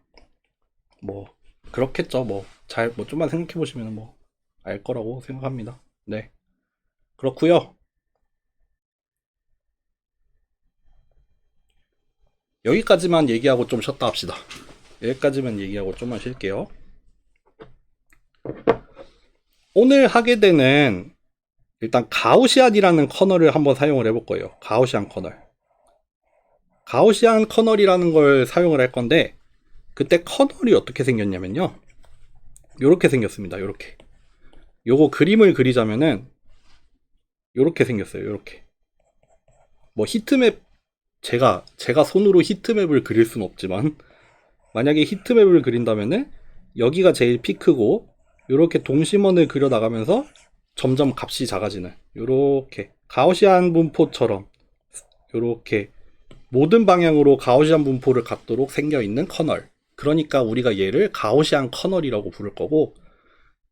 Speaker 1: 뭐 그렇겠죠. 뭐 잘 뭐 좀만 생각해 보시면 뭐 알 거라고 생각합니다. 네. 그렇고요. 여기까지만 얘기하고 좀 쉬었다 합시다. 여기까지만 얘기하고 좀만 쉴게요. 오늘 하게 되는 일단 가우시안이라는 커널을 한번 사용을 해볼 거예요. 가우시안 커널. 가우시안 커널이라는 걸 사용을 할 건데, 그때 커널이 어떻게 생겼냐면요, 요렇게 생겼습니다. 요렇게. 요거 그림을 그리자면은 요렇게 생겼어요. 요렇게. 뭐 히트맵, 제가 손으로 히트맵을 그릴 순 없지만, 만약에 히트맵을 그린다면은 여기가 제일 피크고, 요렇게 동심원을 그려 나가면서 점점 값이 작아지는, 요렇게 가우시안 분포처럼 요렇게 모든 방향으로 가우시안 분포를 갖도록 생겨 있는 커널. 그러니까 우리가 얘를 가우시안 커널이라고 부를 거고,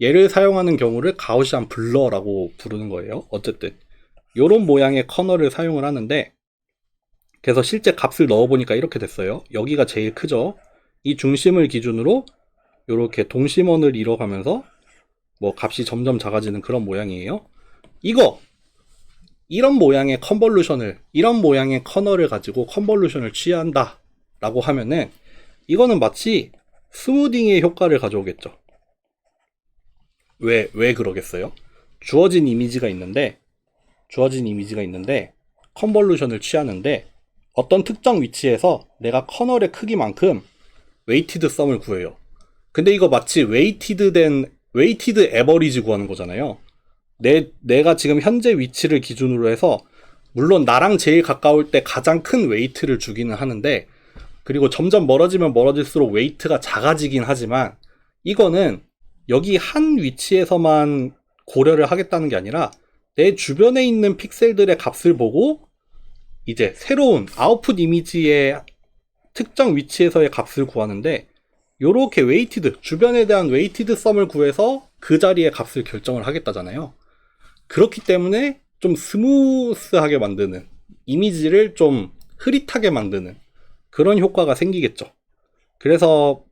Speaker 1: 얘를 사용하는 경우를 가우시안 블러라고 부르는 거예요. 어쨌든 요런 모양의 커널을 사용을 하는데, 그래서 실제 값을 넣어보니까 이렇게 됐어요. 여기가 제일 크죠. 이 중심을 기준으로 이렇게 동심원을 이뤄가면서 뭐 값이 점점 작아지는 그런 모양이에요. 이런 모양의 컨볼루션을, 이런 모양의 커널을 가지고 컨볼루션을 취한다 라고 하면은, 이거는 마치 스무딩의 효과를 가져오겠죠. 왜 그러겠어요? 주어진 이미지가 있는데 컨볼루션을 취하는데, 어떤 특정 위치에서 내가 커널의 크기만큼 웨이티드 썸을 구해요. 근데 이거 마치 웨이티드 에버리지 구하는 거잖아요. 내가 지금 현재 위치를 기준으로 해서, 물론 나랑 제일 가까울 때 가장 큰 웨이트를 주기는 하는데, 그리고 점점 멀어지면 멀어질수록 웨이트가 작아지긴 하지만, 이거는 여기 한 위치에서만 고려를 하겠다는 게 아니라 내 주변에 있는 픽셀들의 값을 보고 이제 새로운 아웃풋 이미지의 특정 위치에서의 값을 구하는데, 요렇게 웨이티드, 주변에 대한 웨이티드 썸을 구해서 그 자리의 값을 결정을 하겠다잖아요. 그렇기 때문에 좀 스무스하게 만드는, 이미지를 좀 흐릿하게 만드는 그런 효과가 생기겠죠. 그래서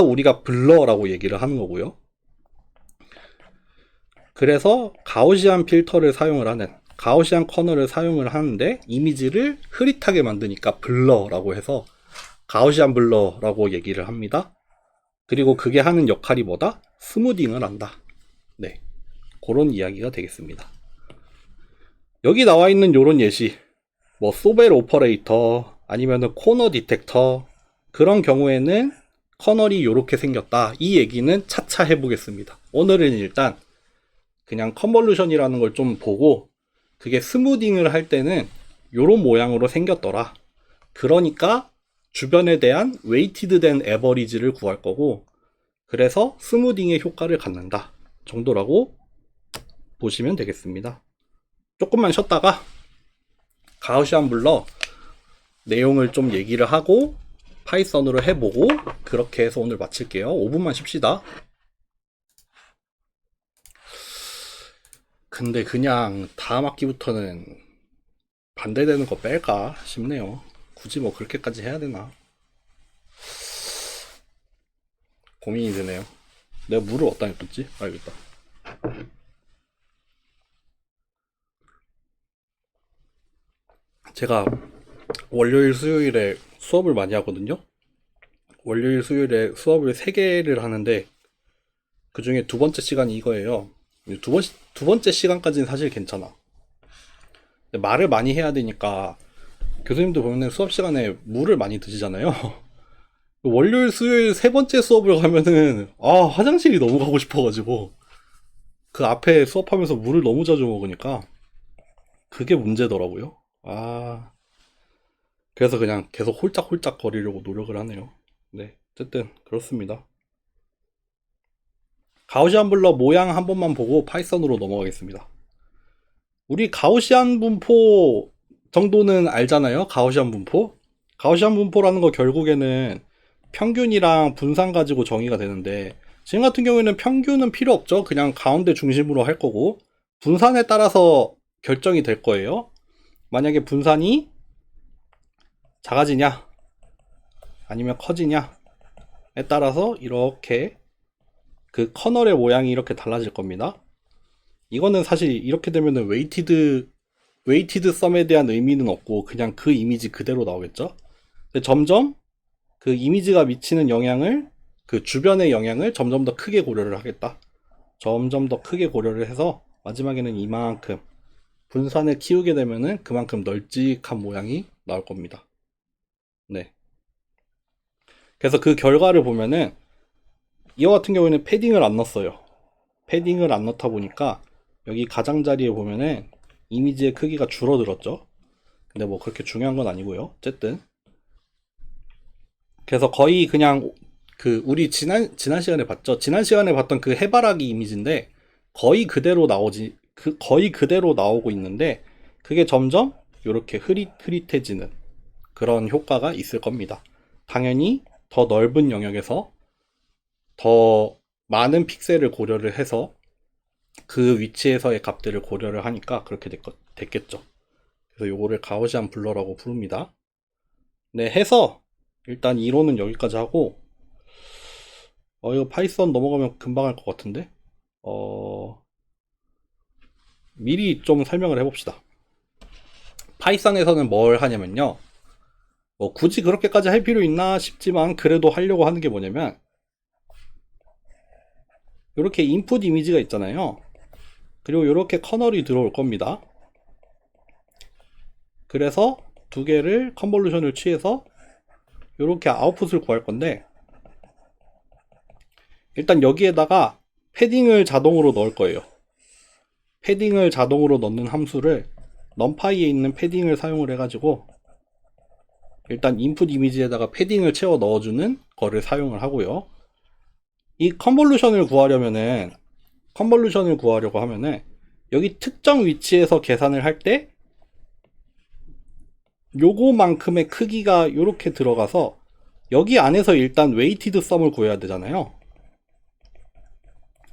Speaker 1: 우리가 블러라고 얘기를 하는 거고요. 그래서 가우시안 필터를 사용을 하는, 가우시안 커널을 사용을 하는데 이미지를 흐릿하게 만드니까 블러라고 해서 가우시안 블러라고 얘기를 합니다. 그리고 그게 하는 역할이 뭐다? 스무딩을 한다. 네, 그런 이야기가 되겠습니다. 여기 나와 있는 요런 예시, 뭐 소벨 오퍼레이터 아니면은 코너 디텍터, 그런 경우에는 커널이 요렇게 생겼다, 이 얘기는 차차 해보겠습니다. 오늘은 일단 그냥 컨볼루션이라는 걸 좀 보고, 그게 스무딩을 할 때는 요런 모양으로 생겼더라, 그러니까 주변에 대한 웨이티드 된 에버리지를 구할 거고, 그래서 스무딩의 효과를 갖는다 정도라고 보시면 되겠습니다. 조금만 쉬었다가 가우시안 블러 내용을 좀 얘기를 하고 파이썬으로 해보고, 그렇게 해서 오늘 마칠게요. 5분만 쉽시다. 근데 그냥 다음 학기부터는 반대되는 거 뺄까 싶네요. 굳이 뭐 그렇게까지 해야 되나 고민이 되네요. 내가 물을 어디다 냈지? 알겠다. 제가 월요일 수요일에 수업을 많이 하거든요. 월요일 수요일에 수업을 3개를 하는데, 그 중에 두 번째 시간이 이거예요. 두 번째 시간까지는 사실 괜찮아. 근데 말을 많이 해야 되니까 교수님도 보면은 수업 시간에 물을 많이 드시잖아요. 월요일 수요일 3번째 수업을 가면은 화장실이 너무 가고 싶어가지고 그 앞에 수업하면서 물을 너무 자주 먹으니까 그게 문제더라고요. 그래서 그냥 계속 홀짝홀짝 거리려고 노력을 하네요. 네, 어쨌든 그렇습니다. 가우시안 블러 모양 한 번만 보고 파이썬으로 넘어가겠습니다. 우리 가우시안 분포 정도는 알잖아요. 가우시안 분포라는 거 결국에는 평균이랑 분산 가지고 정의가 되는데, 지금 같은 경우에는 평균은 필요 없죠. 그냥 가운데 중심으로 할 거고, 분산에 따라서 결정이 될 거예요. 만약에 분산이 작아지냐 아니면 커지냐에 따라서 이렇게 그 커널의 모양이 이렇게 달라질 겁니다. 이거는 사실 이렇게 되면은 웨이티드 썸에 대한 의미는 없고 그냥 그 이미지 그대로 나오겠죠. 근데 점점 그 이미지가 미치는 영향을, 그 주변의 영향을 점점 더 크게 고려를 하겠다. 점점 더 크게 고려를 해서 마지막에는 이만큼 분산을 키우게 되면은 그만큼 널찍한 모양이 나올 겁니다. 그래서 그 결과를 보면은 이와 같은 경우에는 패딩을 안 넣었어요. 패딩을 안 넣다 보니까 여기 가장자리에 보면은 이미지의 크기가 줄어들었죠. 근데 뭐 그렇게 중요한 건 아니고요. 어쨌든 그래서 거의 그냥 그 우리 지난 시간에 봤죠. 지난 시간에 봤던 그 해바라기 이미지인데 거의 그대로 나오지 거의 그대로 나오고 있는데 그게 점점 이렇게 흐릿해지는 그런 효과가 있을 겁니다. 당연히 더 넓은 영역에서 더 많은 픽셀을 고려를 해서 그 위치에서의 값들을 고려를 하니까 그렇게 됐겠죠. 그래서 요거를 가우시안 블러라고 부릅니다. 네, 해서 일단 이론은 여기까지 하고 이거 파이썬 넘어가면 금방 할 것 같은데 미리 좀 설명을 해봅시다. 파이썬에서는 뭘 하냐면요. 뭐 굳이 그렇게까지 할 필요 있나 싶지만 그래도 하려고 하는 게 뭐냐면 이렇게 인풋 이미지가 있잖아요. 그리고 이렇게 커널이 들어올 겁니다. 그래서 두 개를 컨볼루션을 취해서 이렇게 아웃풋을 구할 건데 일단 여기에다가 패딩을 자동으로 넣을 거예요. 패딩을 자동으로 넣는 함수를 numPy에 있는 패딩을 사용을 해가지고 일단 인풋 이미지에다가 패딩을 채워 넣어주는 거를 사용을 하고요. 이 컨볼루션을 구하려고 하면은 여기 특정 위치에서 계산을 할 때 요거만큼의 크기가 이렇게 들어가서 여기 안에서 일단 웨이티드 썸을 구해야 되잖아요.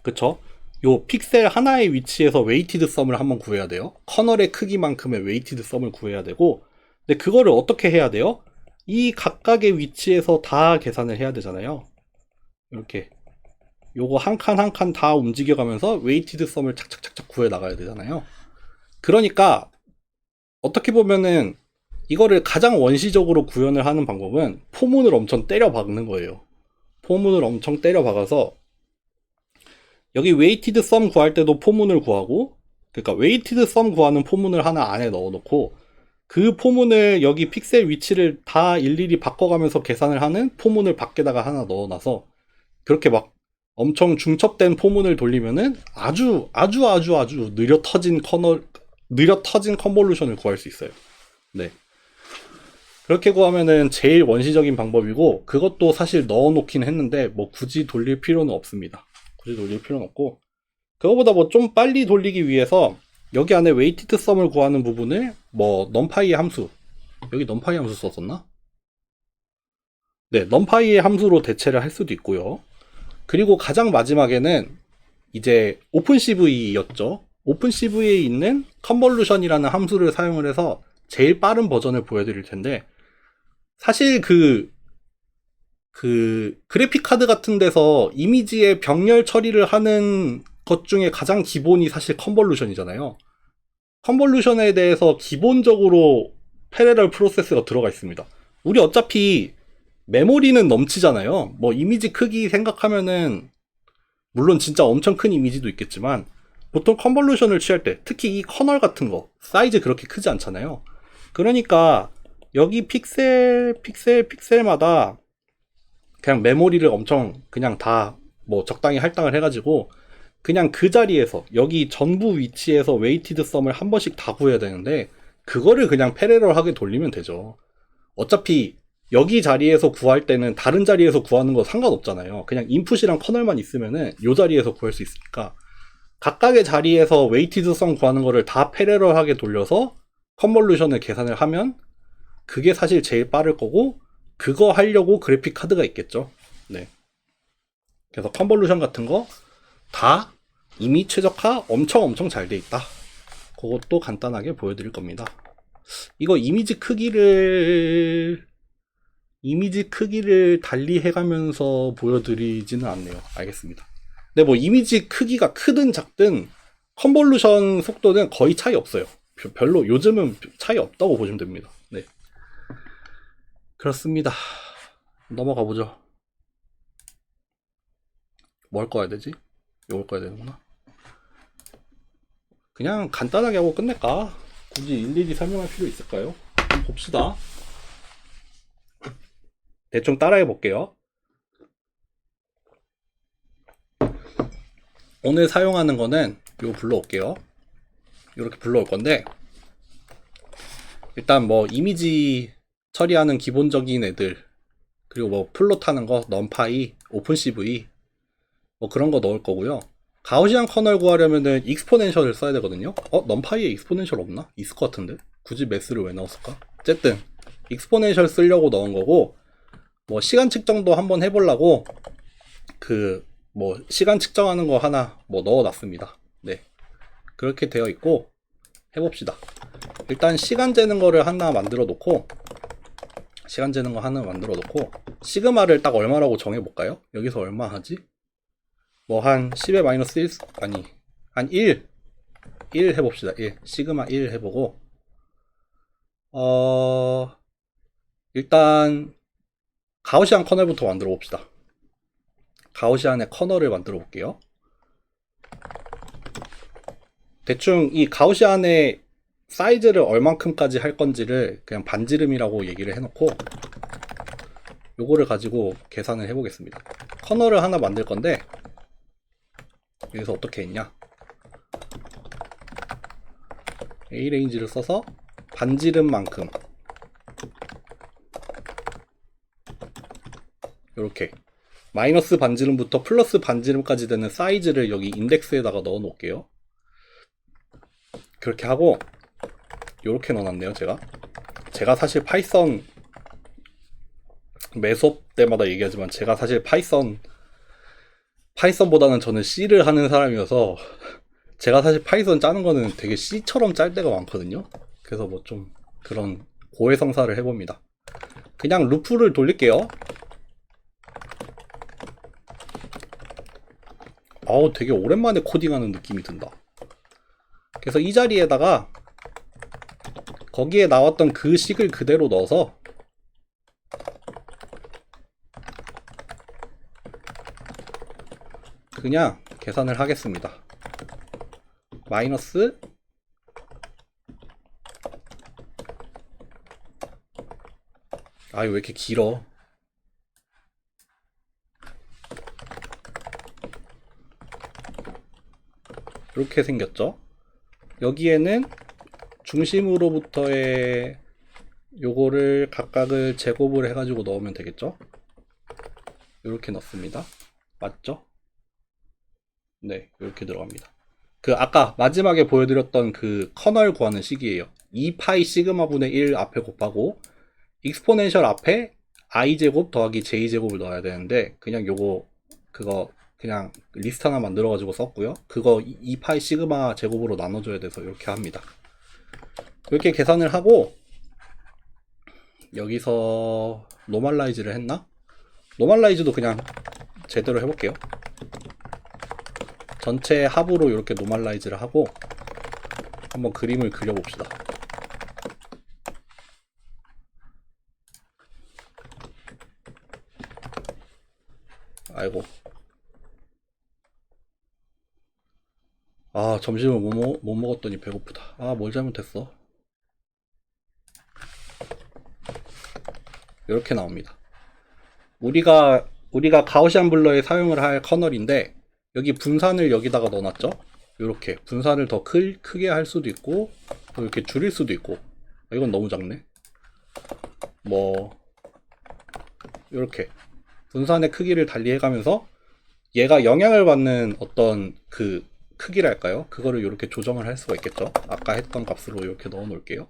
Speaker 1: 그쵸? 요 픽셀 하나의 위치에서 웨이티드 썸을 한번 구해야 돼요. 커널의 크기만큼의 웨이티드 썸을 구해야 되고 근데 그거를 어떻게 해야 돼요? 이 각각의 위치에서 다 계산을 해야 되잖아요. 이렇게 요거 한 칸 한 칸 다 움직여가면서 웨이티드 썸을 착착착착 구해 나가야 되잖아요. 그러니까 어떻게 보면은 이거를 가장 원시적으로 구현을 하는 방법은 포문을 엄청 때려 박는 거예요. 포문을 엄청 때려 박아서 여기 웨이티드 썸 구할 때도 포문을 구하고 그러니까 웨이티드 썸 구하는 포문을 하나 안에 넣어놓고 그 포문을 여기 픽셀 위치를 다 일일이 바꿔가면서 계산을 하는 포문을 밖에다가 하나 넣어놔서 그렇게 막 엄청 중첩된 포문을 돌리면은 아주 느려 터진 컨볼루션을 구할 수 있어요. 네. 그렇게 구하면은 제일 원시적인 방법이고 그것도 사실 넣어놓긴 했는데 뭐 굳이 돌릴 필요는 없습니다. 굳이 돌릴 필요는 없고 그거보다 뭐 좀 빨리 돌리기 위해서 여기 안에 웨이티드 썸을 구하는 부분을 뭐 numPy의 함수 여기 numPy 함수 썼었나? 네, numPy의 함수로 대체를 할 수도 있고요. 그리고 가장 마지막에는 이제 오픈CV였죠. 오픈CV에 있는 컨볼루션이라는 함수를 사용을 해서 제일 빠른 버전을 보여드릴 텐데 사실 그 그래픽 카드 같은 데서 이미지의 병렬 처리를 하는 것 중에 가장 기본이 사실 컨볼루션이잖아요. 컨볼루션에 대해서 기본적으로 패러럴 프로세스가 들어가 있습니다. 우리 어차피 메모리는 넘치잖아요. 뭐 이미지 크기 생각하면은 물론 진짜 엄청 큰 이미지도 있겠지만 보통 컨볼루션을 취할 때 특히 이 커널 같은 거 사이즈 그렇게 크지 않잖아요. 그러니까 여기 픽셀마다 그냥 메모리를 엄청 그냥 다 뭐 적당히 할당을 해가지고 그냥 그 자리에서 여기 전부 위치에서 웨이티드 썸을 한 번씩 다 구해야 되는데 그거를 그냥 패러럴하게 돌리면 되죠. 어차피 여기 자리에서 구할 때는 다른 자리에서 구하는 거 상관없잖아요. 그냥 인풋이랑 커널만 있으면은 요 자리에서 구할 수 있으니까 각각의 자리에서 웨이티드 썸 구하는 거를 다 패러럴하게 돌려서 컨볼루션을 계산을 하면 그게 사실 제일 빠를 거고 그거 하려고 그래픽 카드가 있겠죠. 네. 그래서 컨볼루션 같은 거 다 이미 최적화 엄청 잘 돼 있다. 그것도 간단하게 보여드릴 겁니다. 이거 이미지 크기를 달리 해가면서 보여드리지는 않네요. 알겠습니다. 근데 뭐 이미지 크기가 크든 작든 컨볼루션 속도는 거의 차이 없어요. 별로 요즘은 차이 없다고 보시면 됩니다. 네. 그렇습니다. 넘어가 보죠. 뭘 꺼야 되지? 이걸 꺼야 되는구나. 그냥 간단하게 하고 끝낼까? 굳이 일일이 설명할 필요 있을까요? 한번 봅시다. 대충 따라해 볼게요. 오늘 사용하는 거는 이거 불러올게요. 이렇게 불러올 건데, 일단 뭐 이미지 처리하는 기본적인 애들, 그리고 뭐 플롯 하는 거, 넘파이, 오픈CV 뭐 그런 거 넣을 거고요. 가우시안 커널 구하려면은 익스포넨셜을 써야 되거든요. 넘파이에 익스포넨셜 없나? 있을 것 같은데 굳이 매스를 왜 넣었을까? 어쨌든 익스포넨셜 쓰려고 넣은 거고, 뭐 시간 측정도 한번 해보려고 그 뭐 시간 측정하는 거 하나 뭐 넣어놨습니다. 네, 그렇게 되어 있고 해봅시다. 일단 시간 재는 거를 하나 만들어 놓고, 시그마를 딱 얼마라고 정해볼까요? 여기서 얼마 하지? 뭐 한 10의 마이너스 1, 아니 한 1 해봅시다. 1 시그마 1 해보고, 일단 가우시안 커널부터 만들어 봅시다. 가우시안의 커널을 만들어 볼게요. 대충 이 가우시안의 사이즈를 얼만큼까지 할 건지를 그냥 반지름이라고 얘기를 해놓고 요거를 가지고 계산을 해보겠습니다. 커널을 하나 만들 건데, 여기서 어떻게 했냐, A레인지를 써서 반지름만큼 이렇게 마이너스 반지름부터 플러스 반지름까지 되는 사이즈를 여기 인덱스에다가 넣어 놓을게요. 그렇게 하고 이렇게 넣어놨네요. 제가 사실 파이썬 매 수업 때마다 얘기하지만, 제가 사실 파이썬보다는 저는 C를 하는 사람이어서 제가 사실 파이썬 짜는 거는 되게 C처럼 짤 때가 많거든요. 그래서 뭐 좀 그런 고해성사를 해봅니다. 그냥 루프를 돌릴게요. 되게 오랜만에 코딩하는 느낌이 든다. 그래서 이 자리에다가 거기에 나왔던 그 식을 그대로 넣어서 그냥 계산을 하겠습니다. 마이너스 이거 왜 이렇게 길어? 이렇게 생겼죠? 여기에는 중심으로부터의 요거를 각각을 제곱을 해가지고 넣으면 되겠죠? 이렇게 넣습니다. 맞죠? 네, 이렇게 들어갑니다. 그 아까 마지막에 보여드렸던 그 커널 구하는 식이에요. 2파이 시그마 분의 1 앞에 곱하고 익스포넨셜 앞에 i제곱 더하기 j제곱을 넣어야 되는데, 그냥 그거 그냥 리스트 하나 만들어가지고 썼고요. 그거 2파이 시그마 제곱으로 나눠줘야 돼서 이렇게 합니다. 이렇게 계산을 하고, 여기서 노멀라이즈를 했나? 노멀라이즈도 그냥 제대로 해볼게요. 전체 합으로 이렇게 노멀라이즈를 하고 한번 그림을 그려봅시다. 아이고, 점심을 못 먹었더니 배고프다. 뭘 잘못했어. 이렇게 나옵니다. 우리가 가우시안 블러에 사용을 할 커널인데, 여기 분산을 여기다가 넣어놨죠? 이렇게 분산을 더 크게 할 수도 있고, 또 이렇게 줄일 수도 있고. 이건 너무 작네. 뭐 이렇게 분산의 크기를 달리해가면서 얘가 영향을 받는 어떤 그 크기랄까요? 그거를 이렇게 조정을 할 수가 있겠죠? 아까 했던 값으로 이렇게 넣어 놓을게요.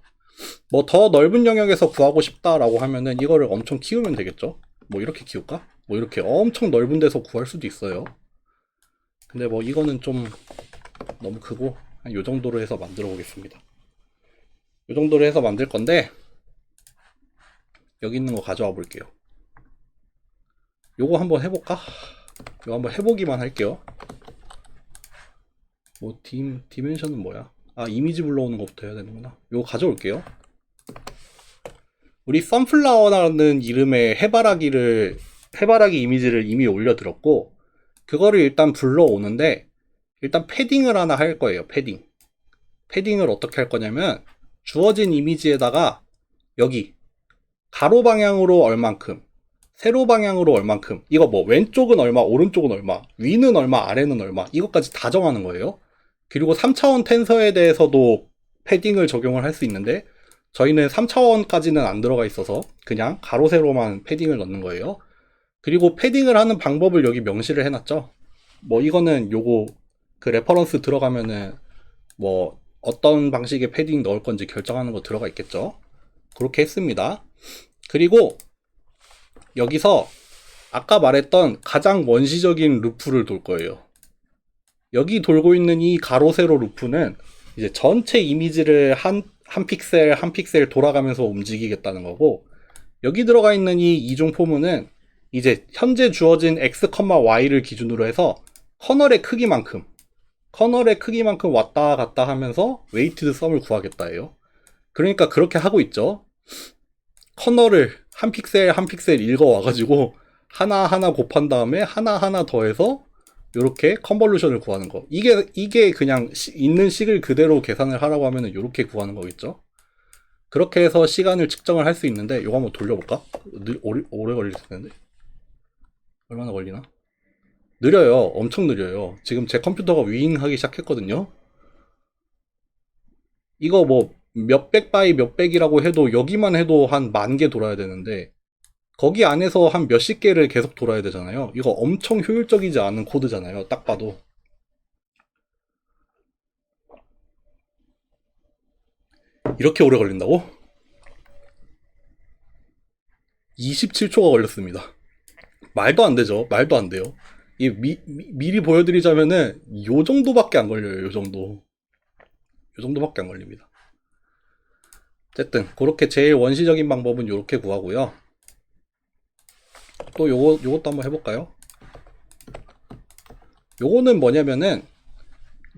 Speaker 1: 뭐 더 넓은 영역에서 구하고 싶다라고 하면은 이거를 엄청 키우면 되겠죠? 뭐 이렇게 키울까? 뭐 이렇게 엄청 넓은 데서 구할 수도 있어요. 근데 뭐 이거는 좀 너무 크고, 한 요 정도로 해서 만들어 보겠습니다. 요 정도로 해서 만들 건데, 여기 있는 거 가져와 볼게요. 요거 한번 해볼까? 이거 한번 해보기만 할게요. 뭐 디멘션은 뭐야? 이미지 불러오는 것부터 해야 되는구나. 요거 가져올게요. 우리 선플라워라는 이름의 해바라기 이미지를 이미 올려드렸고, 그거를 일단 불러오는데, 일단 패딩을 하나 할 거예요. 패딩을 어떻게 할 거냐면, 주어진 이미지에다가 여기 가로 방향으로 얼만큼, 세로 방향으로 얼만큼, 이거 뭐 왼쪽은 얼마, 오른쪽은 얼마, 위는 얼마, 아래는 얼마, 이것까지 다 정하는 거예요. 그리고 3차원 텐서에 대해서도 패딩을 적용을 할 수 있는데 저희는 3차원까지는 안 들어가 있어서 그냥 가로 세로만 패딩을 넣는 거예요. 그리고 패딩을 하는 방법을 여기 명시를 해놨죠. 뭐 이거는 요거 그 레퍼런스 들어가면은 뭐 어떤 방식의 패딩 넣을 건지 결정하는 거 들어가 있겠죠. 그렇게 했습니다. 그리고 여기서 아까 말했던 가장 원시적인 루프를 돌 거예요. 여기 돌고 있는 이 가로 세로 루프는 이제 전체 이미지를 한 픽셀 한 픽셀 돌아가면서 움직이겠다는 거고, 여기 들어가 있는 이 이중 포문은 이제 현재 주어진 x, y를 기준으로 해서 커널의 크기만큼 왔다 갔다 하면서 웨이티드 썸을 구하겠다예요. 그러니까 그렇게 하고 있죠. 커널을 한 픽셀 한 픽셀 읽어 와가지고 하나하나 곱한 다음에 하나하나 더해서 이렇게 컨볼루션을 구하는 거. 이게 그냥 있는 식을 그대로 계산을 하라고 하면은 이렇게 구하는 거겠죠. 그렇게 해서 시간을 측정을 할 수 있는데, 이거 한번 돌려볼까? 오래 걸릴 텐데. 얼마나 걸리나? 느려요. 엄청 느려요. 지금 제 컴퓨터가 윙하기 시작했거든요. 이거 뭐 몇백 바이 몇백이라고 해도 여기만 해도 한 10,000개 돌아야 되는데 거기 안에서 한 몇십 개를 계속 돌아야 되잖아요. 이거 엄청 효율적이지 않은 코드잖아요. 딱 봐도. 이렇게 오래 걸린다고? 27초가 걸렸습니다. 말도 안 되죠. 말도 안 돼요. 이 미리 보여드리자면은 요 정도밖에 안 걸려요. 요 정도밖에 안 걸립니다. 어쨌든 그렇게 제일 원시적인 방법은 이렇게 구하고요. 또 요것도 한번 해볼까요? 요거는 뭐냐면은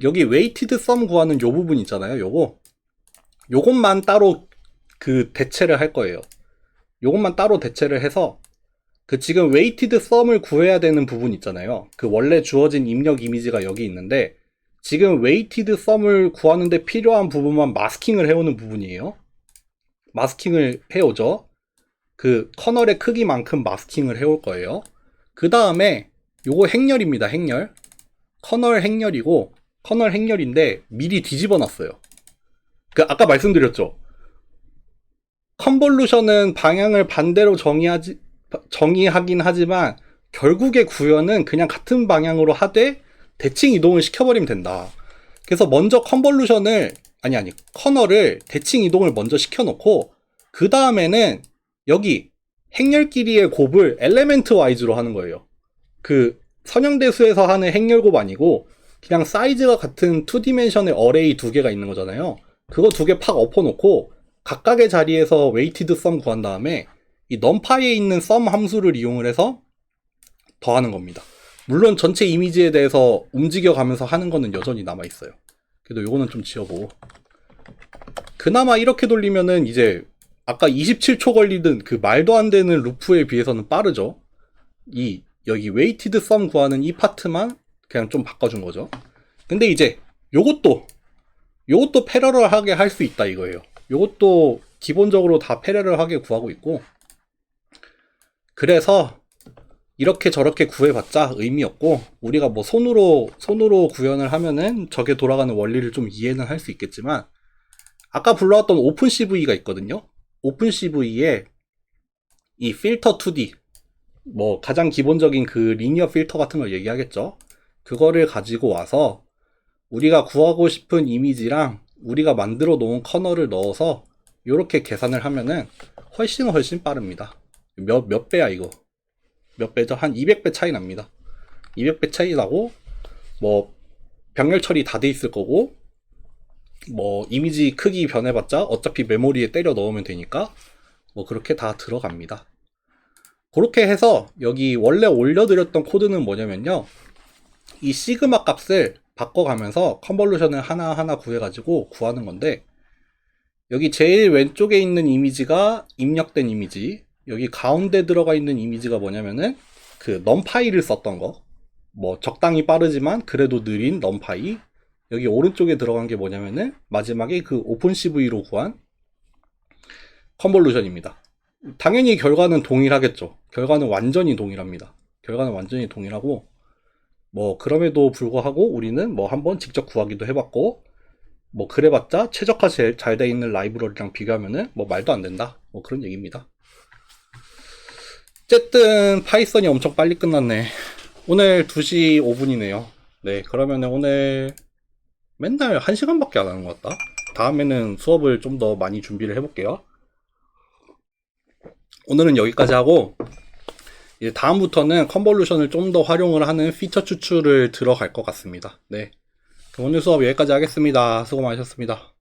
Speaker 1: 여기 웨이티드 썸 구하는 요 부분 있잖아요. 요것만 따로 그 대체를 할 거예요. 요것만 따로 대체를 해서 그 지금 웨이티드 썸을 구해야 되는 부분 있잖아요. 그 원래 주어진 입력 이미지가 여기 있는데 지금 웨이티드 썸을 구하는데 필요한 부분만 마스킹을 해오는 부분이에요. 마스킹을 해오죠. 그 커널의 크기만큼 마스킹을 해올 거예요. 그 다음에 요거 행렬입니다. 행렬. 커널 행렬인데 미리 뒤집어 놨어요. 그 아까 말씀드렸죠. 컨볼루션은 방향을 반대로 정의하긴 하지만 결국의 구현은 그냥 같은 방향으로 하되 대칭 이동을 시켜버리면 된다. 그래서 먼저 커널을 대칭 이동을 먼저 시켜놓고 그 다음에는 여기 행렬끼리의 곱을 엘레멘트 와이즈로 하는 거예요. 그 선형대수에서 하는 행렬곱 아니고 그냥 사이즈가 같은 2디멘션의 어레이 두 개가 있는 거잖아요. 그거 두 개 팍 엎어놓고 각각의 자리에서 웨이티드 썸 구한 다음에 이 numPy에 있는 썸 함수를 이용을 해서 더하는 겁니다. 물론 전체 이미지에 대해서 움직여가면서 하는 거는 여전히 남아있어요. 그래도 요거는 좀 지워보고, 그나마 이렇게 돌리면은 이제 아까 27초 걸리던 그 말도 안 되는 루프에 비해서는 빠르죠. 여기 웨이티드 썸 구하는 이 파트만 그냥 좀 바꿔준 거죠. 근데 이제 요것도 패러럴하게 할 수 있다 이거예요. 요것도 기본적으로 다 패러럴하게 구하고 있고, 그래서 이렇게 저렇게 구해봤자 의미 없고, 우리가 뭐 손으로 구현을 하면은 저게 돌아가는 원리를 좀 이해는 할 수 있겠지만, 아까 불러왔던 오픈CV가 있거든요. 오픈CV에 이 필터 2D, 뭐 가장 기본적인 그 리니어 필터 같은 걸 얘기하겠죠. 그거를 가지고 와서 우리가 구하고 싶은 이미지랑 우리가 만들어 놓은 커널을 넣어서 이렇게 계산을 하면은 훨씬 빠릅니다. 몇 배야 이거? 몇 배죠? 한 200배 차이 납니다. 200배 차이 나고, 뭐 병렬 처리 다 돼 있을 거고, 뭐 이미지 크기 변해봤자 어차피 메모리에 때려 넣으면 되니까 뭐 그렇게 다 들어갑니다. 그렇게 해서 여기 원래 올려드렸던 코드는 뭐냐면요, 이 시그마 값을 바꿔가면서 컨볼루션을 하나하나 구해가지고 구하는 건데, 여기 제일 왼쪽에 있는 이미지가 입력된 이미지, 여기 가운데 들어가 있는 이미지가 뭐냐면은 그 numPy를 썼던 거, 뭐 적당히 빠르지만 그래도 느린 numPy, 여기 오른쪽에 들어간 게 뭐냐면은 마지막에 그 오픈CV로 구한 컨볼루션입니다. 당연히 결과는 동일하겠죠. 결과는 완전히 동일합니다. 결과는 완전히 동일하고, 뭐, 그럼에도 불구하고 우리는 뭐 한번 직접 구하기도 해봤고, 뭐, 그래봤자 최적화 잘 돼 있는 라이브러리랑 비교하면은 뭐 말도 안 된다. 뭐 그런 얘기입니다. 어쨌든, 파이썬이 엄청 빨리 끝났네. 오늘 2시 5분이네요. 네, 그러면은 오늘 맨날 1시간밖에 안 하는 것 같다. 다음에는 수업을 좀 더 많이 준비를 해볼게요. 오늘은 여기까지 하고, 이제 다음부터는 컨볼루션을 좀 더 활용을 하는 피처 추출을 들어갈 것 같습니다. 네. 그럼 오늘 수업 여기까지 하겠습니다. 수고 많으셨습니다.